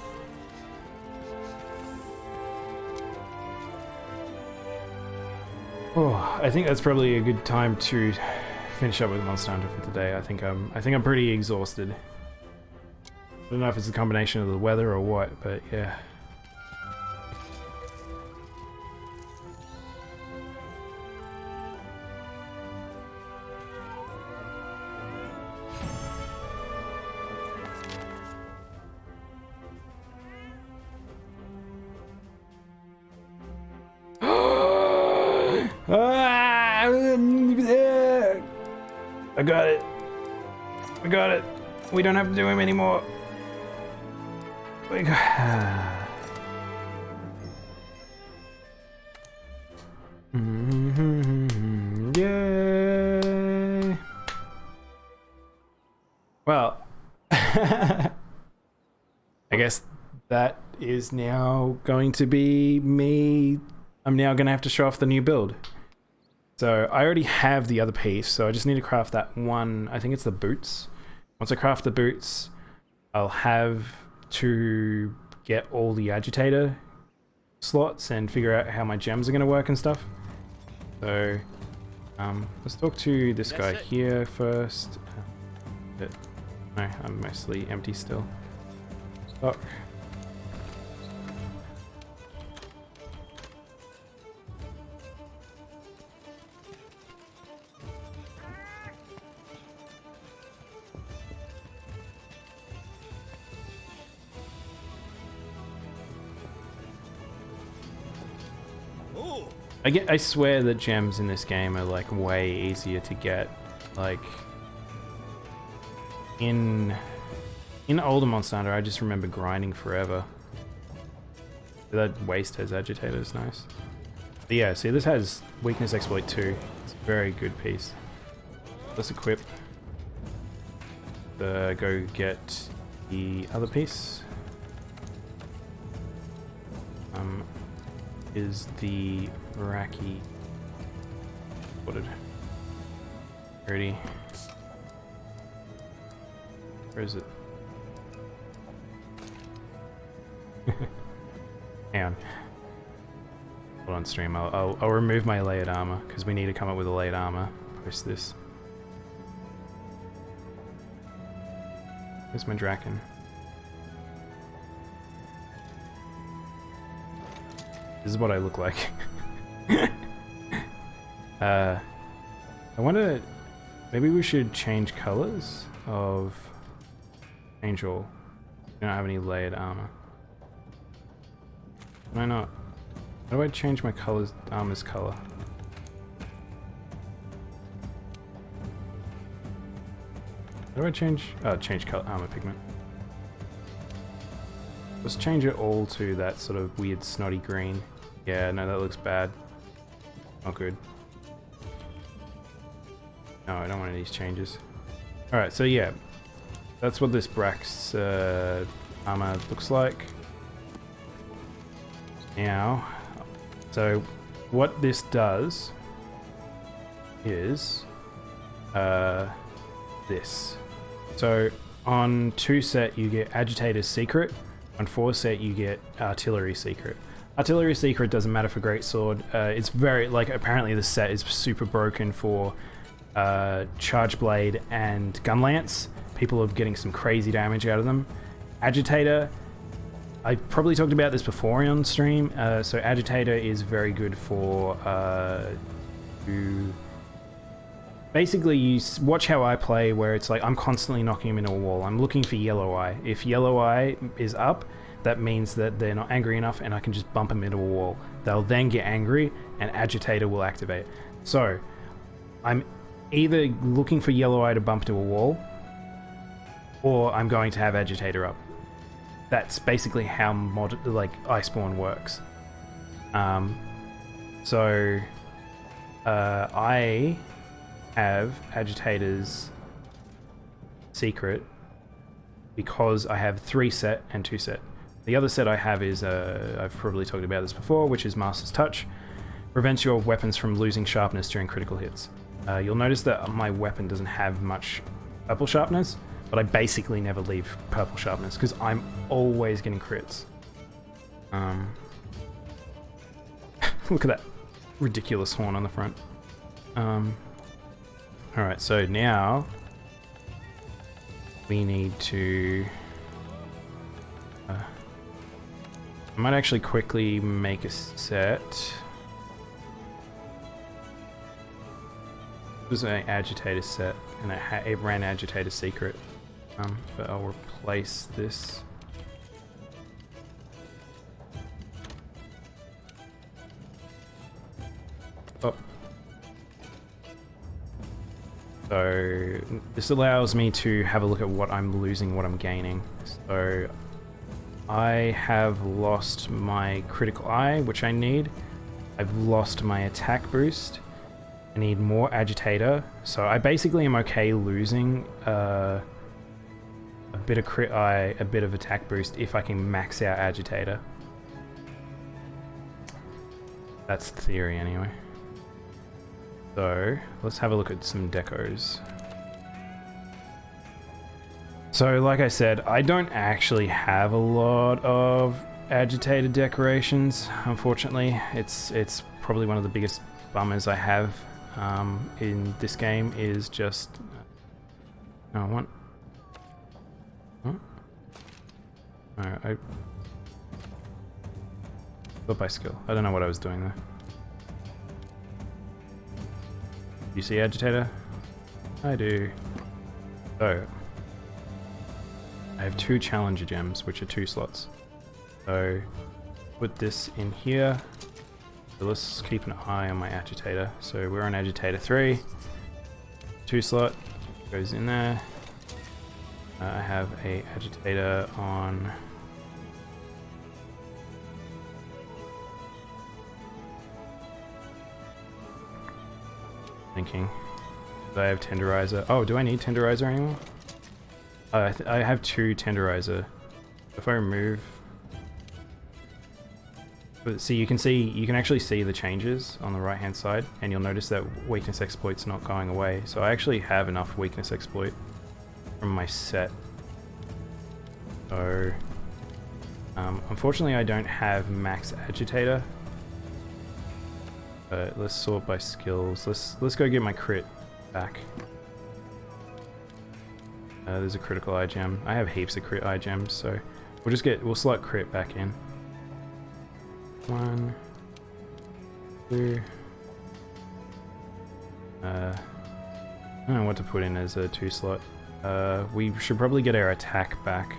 Oh, I think that's probably a good time to finish up with Monster Hunter for today. I think I'm pretty exhausted. I don't know if it's a combination of the weather or what, but yeah. I got it. I got it. We don't have to do him anymore. We got... Yay. Well, I guess that is now going to be me. I'm now going to have to show off the new build. So I already have the other piece, so I just need to craft that one. I think it's the boots. Once I craft the boots, I'll have to get all the agitator slots and figure out how my gems are going to work and stuff. So let's talk to this guy here first. No, I'm mostly empty still. Oh. I swear that gems in this game are like way easier to get. Like in older Monster Hunter, I just remember grinding forever. That waste has agitators, nice. But yeah, see, this has weakness exploit 2. It's a very good piece. Let's equip. Go get the other piece. Is the Brachy what it ready? Where is it? Hang on. Hold on stream. I'll remove my layered armor because we need to come up with a layered armor. Post this. Here's my Draken. This is what I look like. I wonder, maybe we should change colors of Angel. We don't have any layered armor. Can I not? How do I change my colors, armor's color? How do I change? Oh, change color, armor pigment. Let's change it all to that sort of weird snotty green. Yeah, no, that looks bad. Not good. No, I don't want any of these changes. Alright, so yeah. That's what this Brach's armor looks like. Now, so what this does is this. So on 2 set you get Agitator's Secret, on 4 set you get Artillery Secret. Artillery Secret doesn't matter for Greatsword. It's very, like, apparently the set is super broken for Charge Blade and Gun Lance. People are getting some crazy damage out of them. Agitator, I probably talked about this before on stream. So Agitator is very good for basically, you watch how I play, where it's like I'm constantly knocking him into a wall. I'm looking for Yellow Eye. If Yellow Eye is up, that means that they're not angry enough and I can just bump them into a wall. They'll then get angry and Agitator will activate. So I'm either looking for Yellow Eye to bump to a wall, or I'm going to have Agitator up. That's basically how Iceborne works. I have Agitator's Secret because I have 3 set and 2 set. The other set I have is, I've probably talked about this before, which is Master's Touch. Prevents your weapons from losing sharpness during critical hits. You'll notice that my weapon doesn't have much purple sharpness, but I basically never leave purple sharpness because I'm always getting crits. Look at that ridiculous horn on the front. Alright, so now we need to... I might actually quickly make a set. It was an Agitator set, and it ran Agitator Secret. But I'll replace this. Oh. So this allows me to have a look at what I'm losing, what I'm gaining. So I have lost my critical eye, which I need. I've lost my attack boost. I need more Agitator. So I basically am okay losing a bit of crit eye, a bit of attack boost if I can max out Agitator. That's the theory anyway. So let's have a look at some decos. So like I said, I don't actually have a lot of Agitator decorations, unfortunately. It's probably one of the biggest bummers I have in this game is just... No, I want... Huh? I got by skill. I don't know what I was doing there. You see Agitator? I do. So, I have 2 Challenger Gems, which are 2 slots. So, put this in here. So let's keep an eye on my Agitator. So we're on Agitator 3. 2 slot goes in there. I have a Agitator on... Thinking. Do I have Tenderizer? Oh, do I need Tenderizer anymore? I have 2 Tenderizer. If I remove... See, you can actually see the changes on the right hand side, and you'll notice that weakness exploit's not going away. So I actually have enough weakness exploit from my set. So unfortunately I don't have max Agitator. But let's sort by skills. Let's go get my crit back. There's a critical eye gem. I have heaps of crit eye gems, so we'll slot crit back in. 1, 2, I don't know what to put in as a 2-slot. We should probably get our attack back.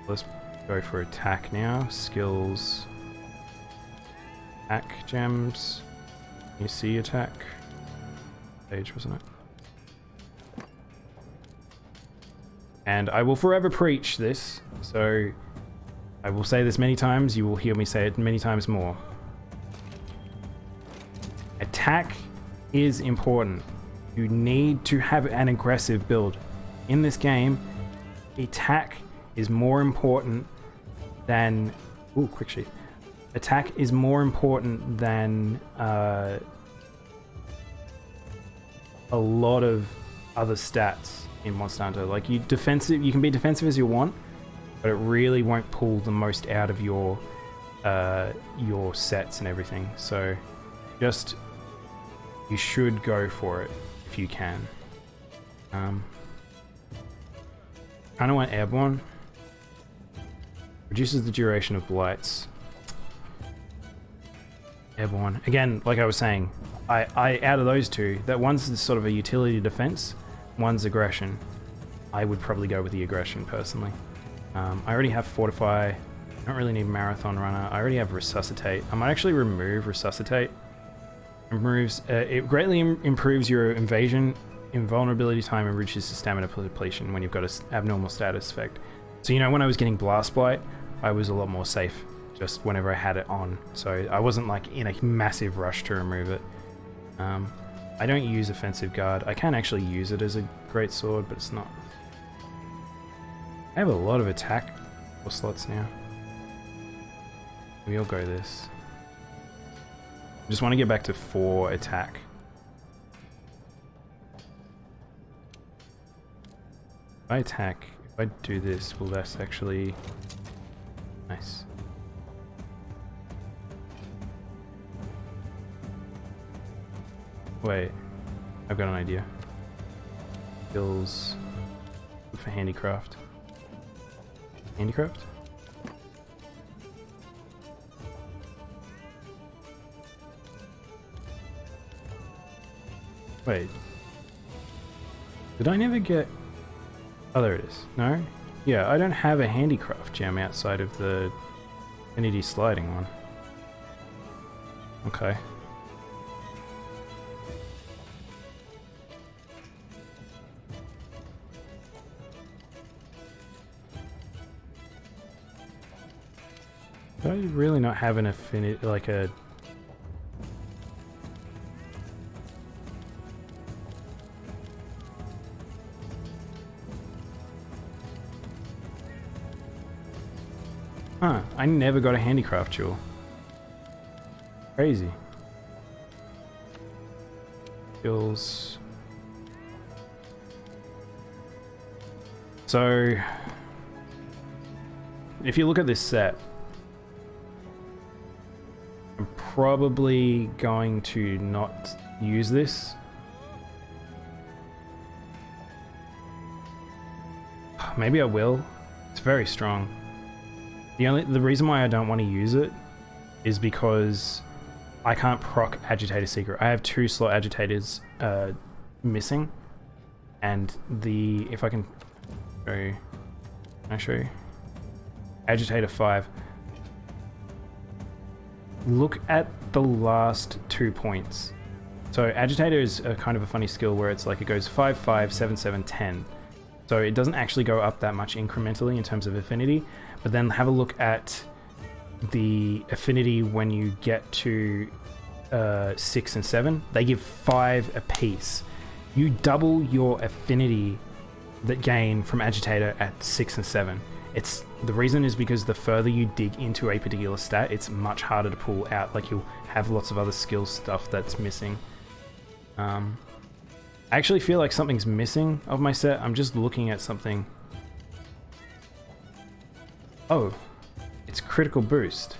Let's go for attack now. Skills. Attack gems. You see attack. Stage, wasn't it? And I will forever preach this, so I will say this many times, you will hear me say it many times more. Attack is important. You need to have an aggressive build. In this game, attack is more important than... Ooh, quick sheet. Attack is more important than a lot of other stats in Monster Hunter. Like, you can be defensive as you want, but it really won't pull the most out of your sets and everything. So, you should go for it if you can. Kind of want Airborne. Reduces the duration of blights. Airborne. Again, like I was saying, I out of those two, that one's sort of a utility defense, one's aggression. I would probably go with the aggression personally. I already have Fortify. I don't really need Marathon Runner. I already have Resuscitate. I might actually remove Resuscitate. It greatly improves your invasion, invulnerability time, and reduces the stamina depletion when you've got an abnormal status effect. So, you know, when I was getting Blast Blight, I was a lot more safe just whenever I had it on. So I wasn't like in a massive rush to remove it. I don't use Offensive Guard. I can actually use it as a great sword, but it's not. I have a lot of attack slots now. We'll go this. I just want to get back to 4 attack. If I attack, if I do this, will this actually... Nice. Wait, I've got an idea. Skills for handicraft. Handicraft? Wait. Did I never get... Oh, there it is. No? Yeah, I don't have a handicraft gem outside of the Infinity sliding one. Okay. Do I really not have an affinity, like a... Huh, I never got a handicraft jewel. Crazy. Skills. So, if you look at this set, I'm probably going to not use this. Maybe I will. It's very strong. The reason why I don't want to use it is because I can't proc Agitator Secret. I have 2 slot agitators missing, and if I can show you, can I show you? Agitator 5. Look at the last 2 points. So Agitator is a kind of a funny skill where it's like it goes 5, 5, 7, 7, 10. So it doesn't actually go up that much incrementally in terms of affinity, but then have a look at the affinity when you get to 6 and 7. They give 5 apiece. You double your affinity that gain from Agitator at 6 and 7. The reason is because the further you dig into a particular stat, it's much harder to pull out. Like, you'll have lots of other skill stuff that's missing. I actually feel like something's missing of my set. I'm just looking at something. Oh, it's critical boost.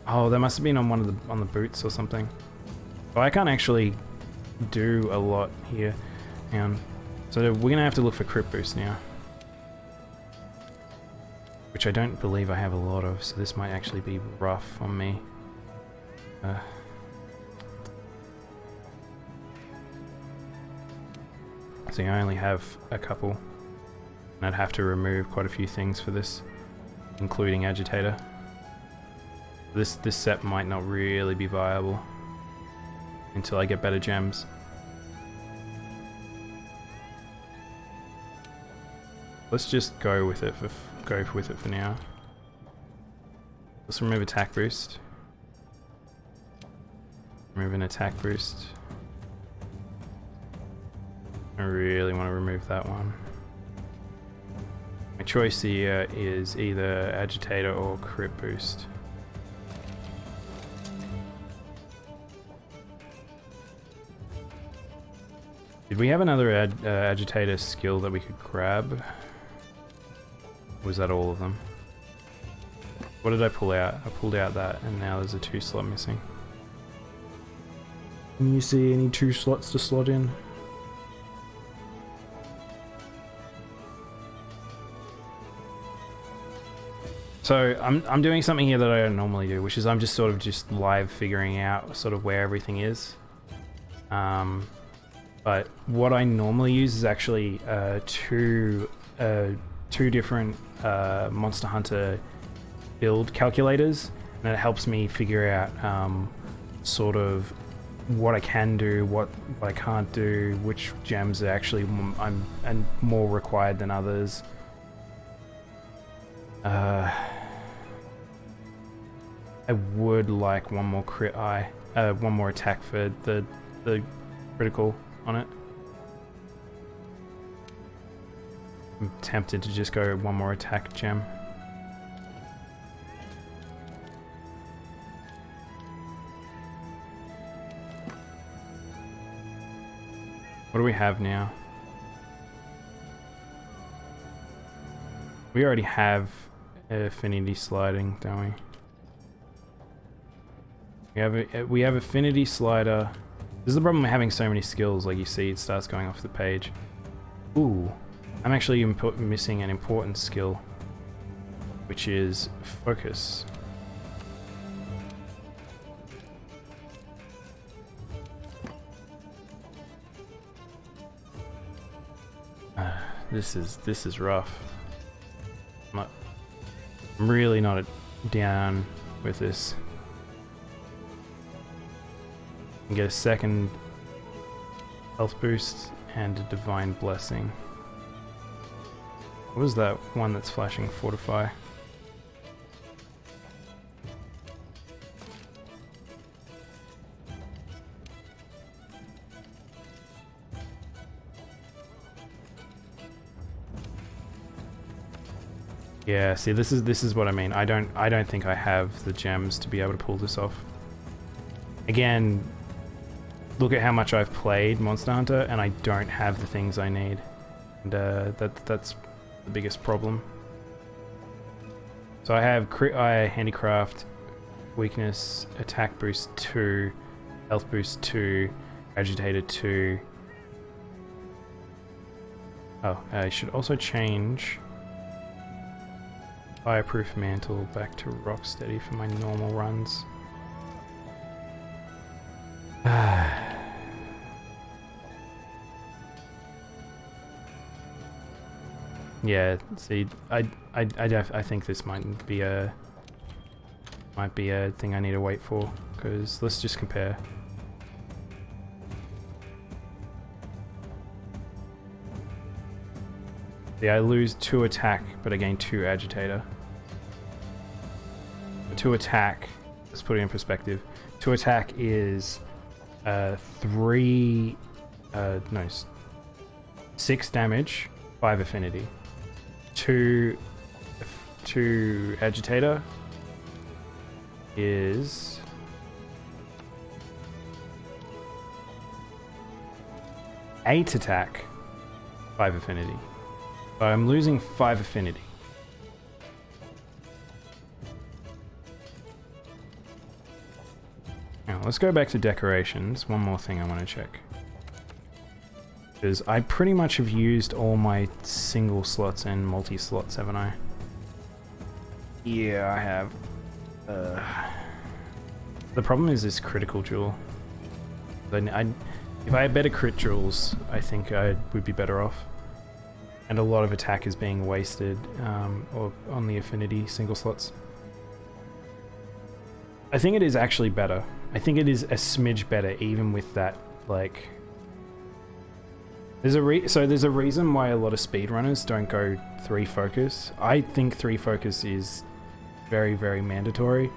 Oh, that must have been on one of the boots or something. Well, I can't actually do a lot here. Hang on. So we're gonna have to look for crit boost now. which I don't believe I have a lot of, so this might actually be rough on me. See, I only have a couple, and I'd have to remove quite a few things for this, including agitator. This set might not really be viable until I get better gems. Let's just go with it for now. Let's remove attack boost. Remove an attack boost. I really want to remove that one. My choice here is either agitator or crit boost. Did we have another agitator skill that we could grab? Or was that all of them? What did I pull out? I pulled out that, and now there's a 2 slot missing. Can you see any 2 slots to slot in? So I'm doing something here that I don't normally do, which is I'm just sort of just live figuring out sort of where everything is. But what I normally use is actually two different Monster Hunter build calculators, and it helps me figure out sort of what I can do, what I can't do, which gems are actually I'm more required than others. I would like one more crit eye, one more attack for the critical on it. I'm tempted to just go one more attack gem. What do we have now? We already have affinity sliding, don't we? We have affinity slider. This is the problem with having so many skills. Like you see, it starts going off the page. Ooh, I'm actually missing an important skill, which is focus. This is rough. I'm really not down with this. And get a second health boost and a divine blessing. What was that one that's flashing? Fortify. Yeah, see, this is what I mean. I don't think I have the gems to be able to pull this off. Again, look at how much I've played Monster Hunter, and I don't have the things I need, and that's the biggest problem. So I have crit eye, handicraft, weakness, attack boost 2, health boost 2, agitator 2. Oh, I should also change fireproof mantle back to rocksteady for my normal runs. Yeah, see, I think this might be a thing I need to wait for, because let's just compare. Yeah, I lose 2 attack, but I gain 2 agitator. 2 attack, let's put it in perspective. 2 attack is 6 damage, 5 affinity. 2 agitator is 8 attack, 5 affinity. So I'm losing 5 affinity. Now let's go back to decorations. One more thing I want to check. Because I pretty much have used all my single slots and multi-slots, haven't I? Yeah, I have. The problem is this critical jewel. If I had better crit jewels, I think I would be better off. And a lot of attack is being wasted or on the affinity single slots. I think it is actually better. I think it is a smidge better even with that, like... There's a reason why a lot of speedrunners don't go 3 focus. I think 3 focus is very, very mandatory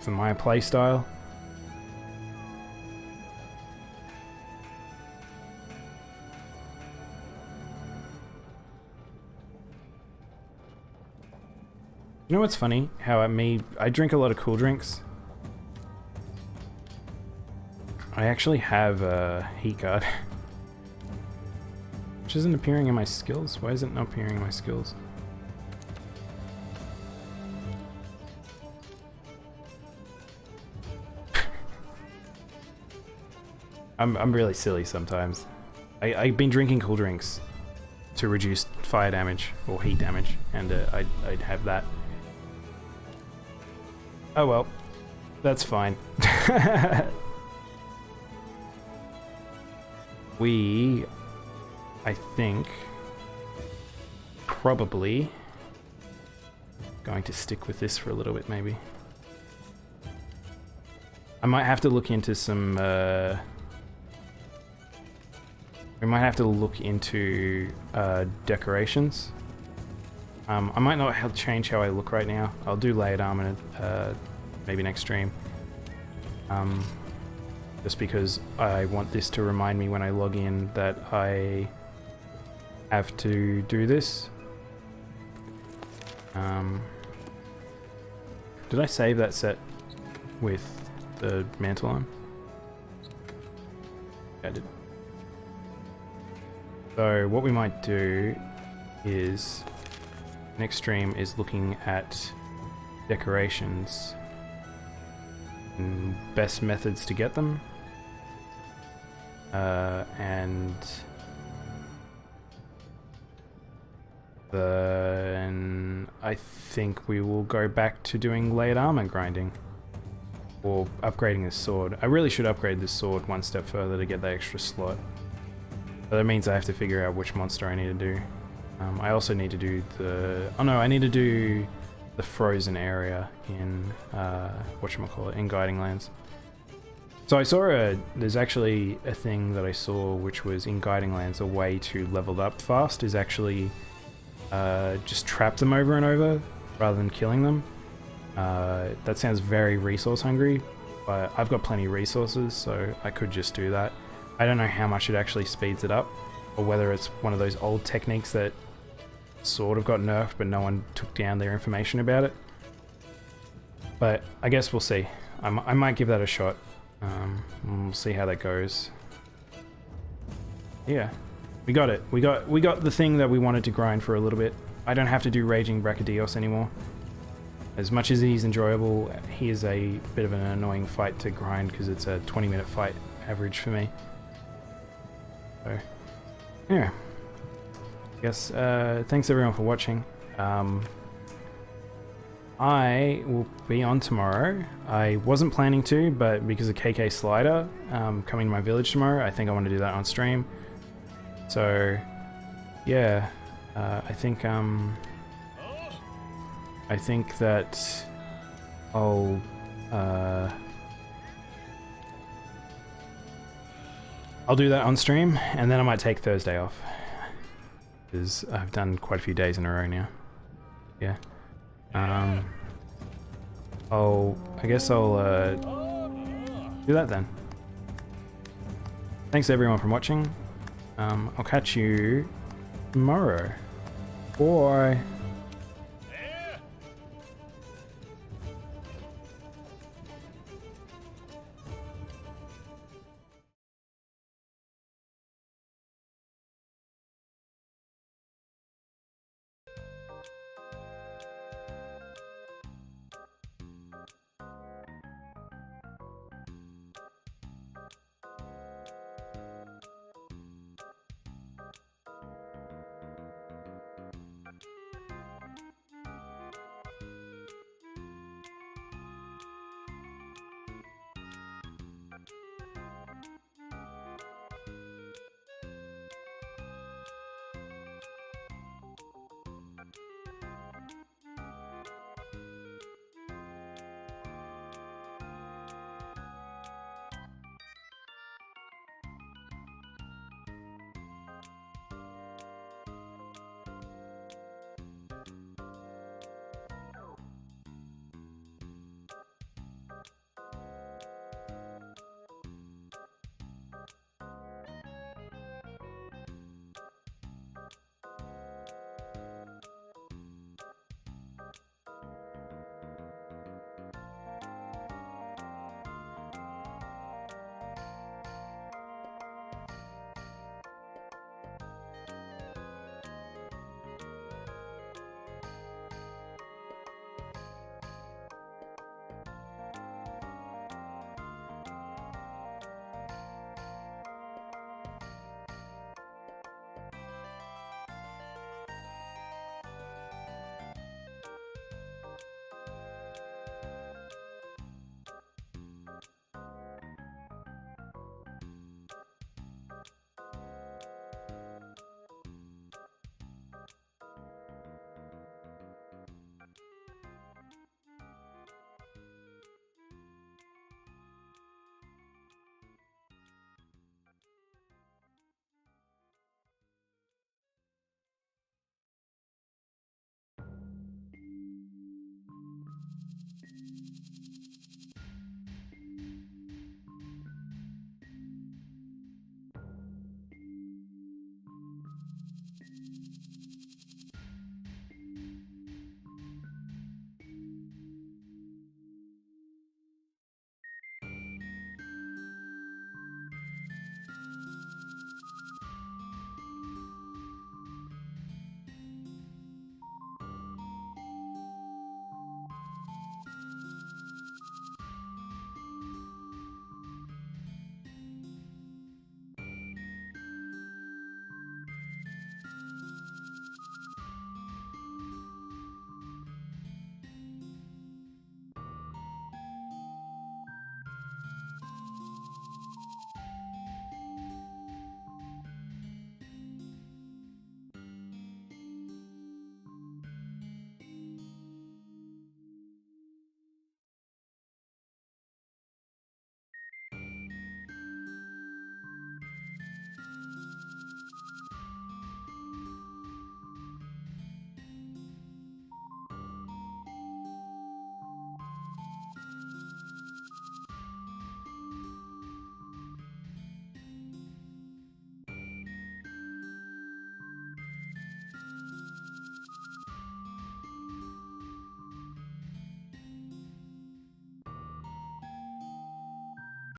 for my playstyle. You know what's funny? How I drink a lot of cool drinks. I actually have a heat guard. Which isn't appearing in my skills. Why is it not appearing in my skills? I'm really silly sometimes. I've been drinking cool drinks to reduce fire damage or heat damage, and I'd have that. Oh well, that's fine. I think, probably going to stick with this for a little bit, maybe. I might have to look into some, we might have to look into decorations. I might not change how I look right now. I'll do layered armor maybe next stream. Just because I want this to remind me when I log in that I have to do this. Did I save that set with the mantle on? I did. So what we might do is next stream is looking at decorations and best methods to get them, and then I think we will go back to doing layered armor grinding or upgrading this sword. I really should upgrade this sword one step further to get that extra slot. But that means I have to figure out which monster I need to do. I also need to do the... Oh no, I need to do the frozen area in, whatchamacallit, in Guiding Lands. So I saw there's actually a thing that I saw which was in Guiding Lands, a way to level up fast is actually just trap them over and over rather than killing them. That sounds very resource hungry, but I've got plenty of resources, so I could just do that. I don't know how much it actually speeds it up, or whether it's one of those old techniques that sort of got nerfed but no one took down their information about it. But I guess we'll see. I might give that a shot. We'll see how that goes. Yeah, we got it. We got the thing that we wanted to grind for a little bit. I don't have to do Raging Brachadios anymore. As much as he's enjoyable, he is a bit of an annoying fight to grind because it's a 20-minute fight average for me. So, yeah. I guess, thanks everyone for watching. I will be on tomorrow. I wasn't planning to, but because of KK Slider coming to my village tomorrow, I think I want to do that on stream. So, yeah, I think that I'll do that on stream, and then I might take Thursday off, because I've done quite a few days in a row now. Yeah. I guess I'll do that then. Thanks everyone for watching. I'll catch you tomorrow. Bye.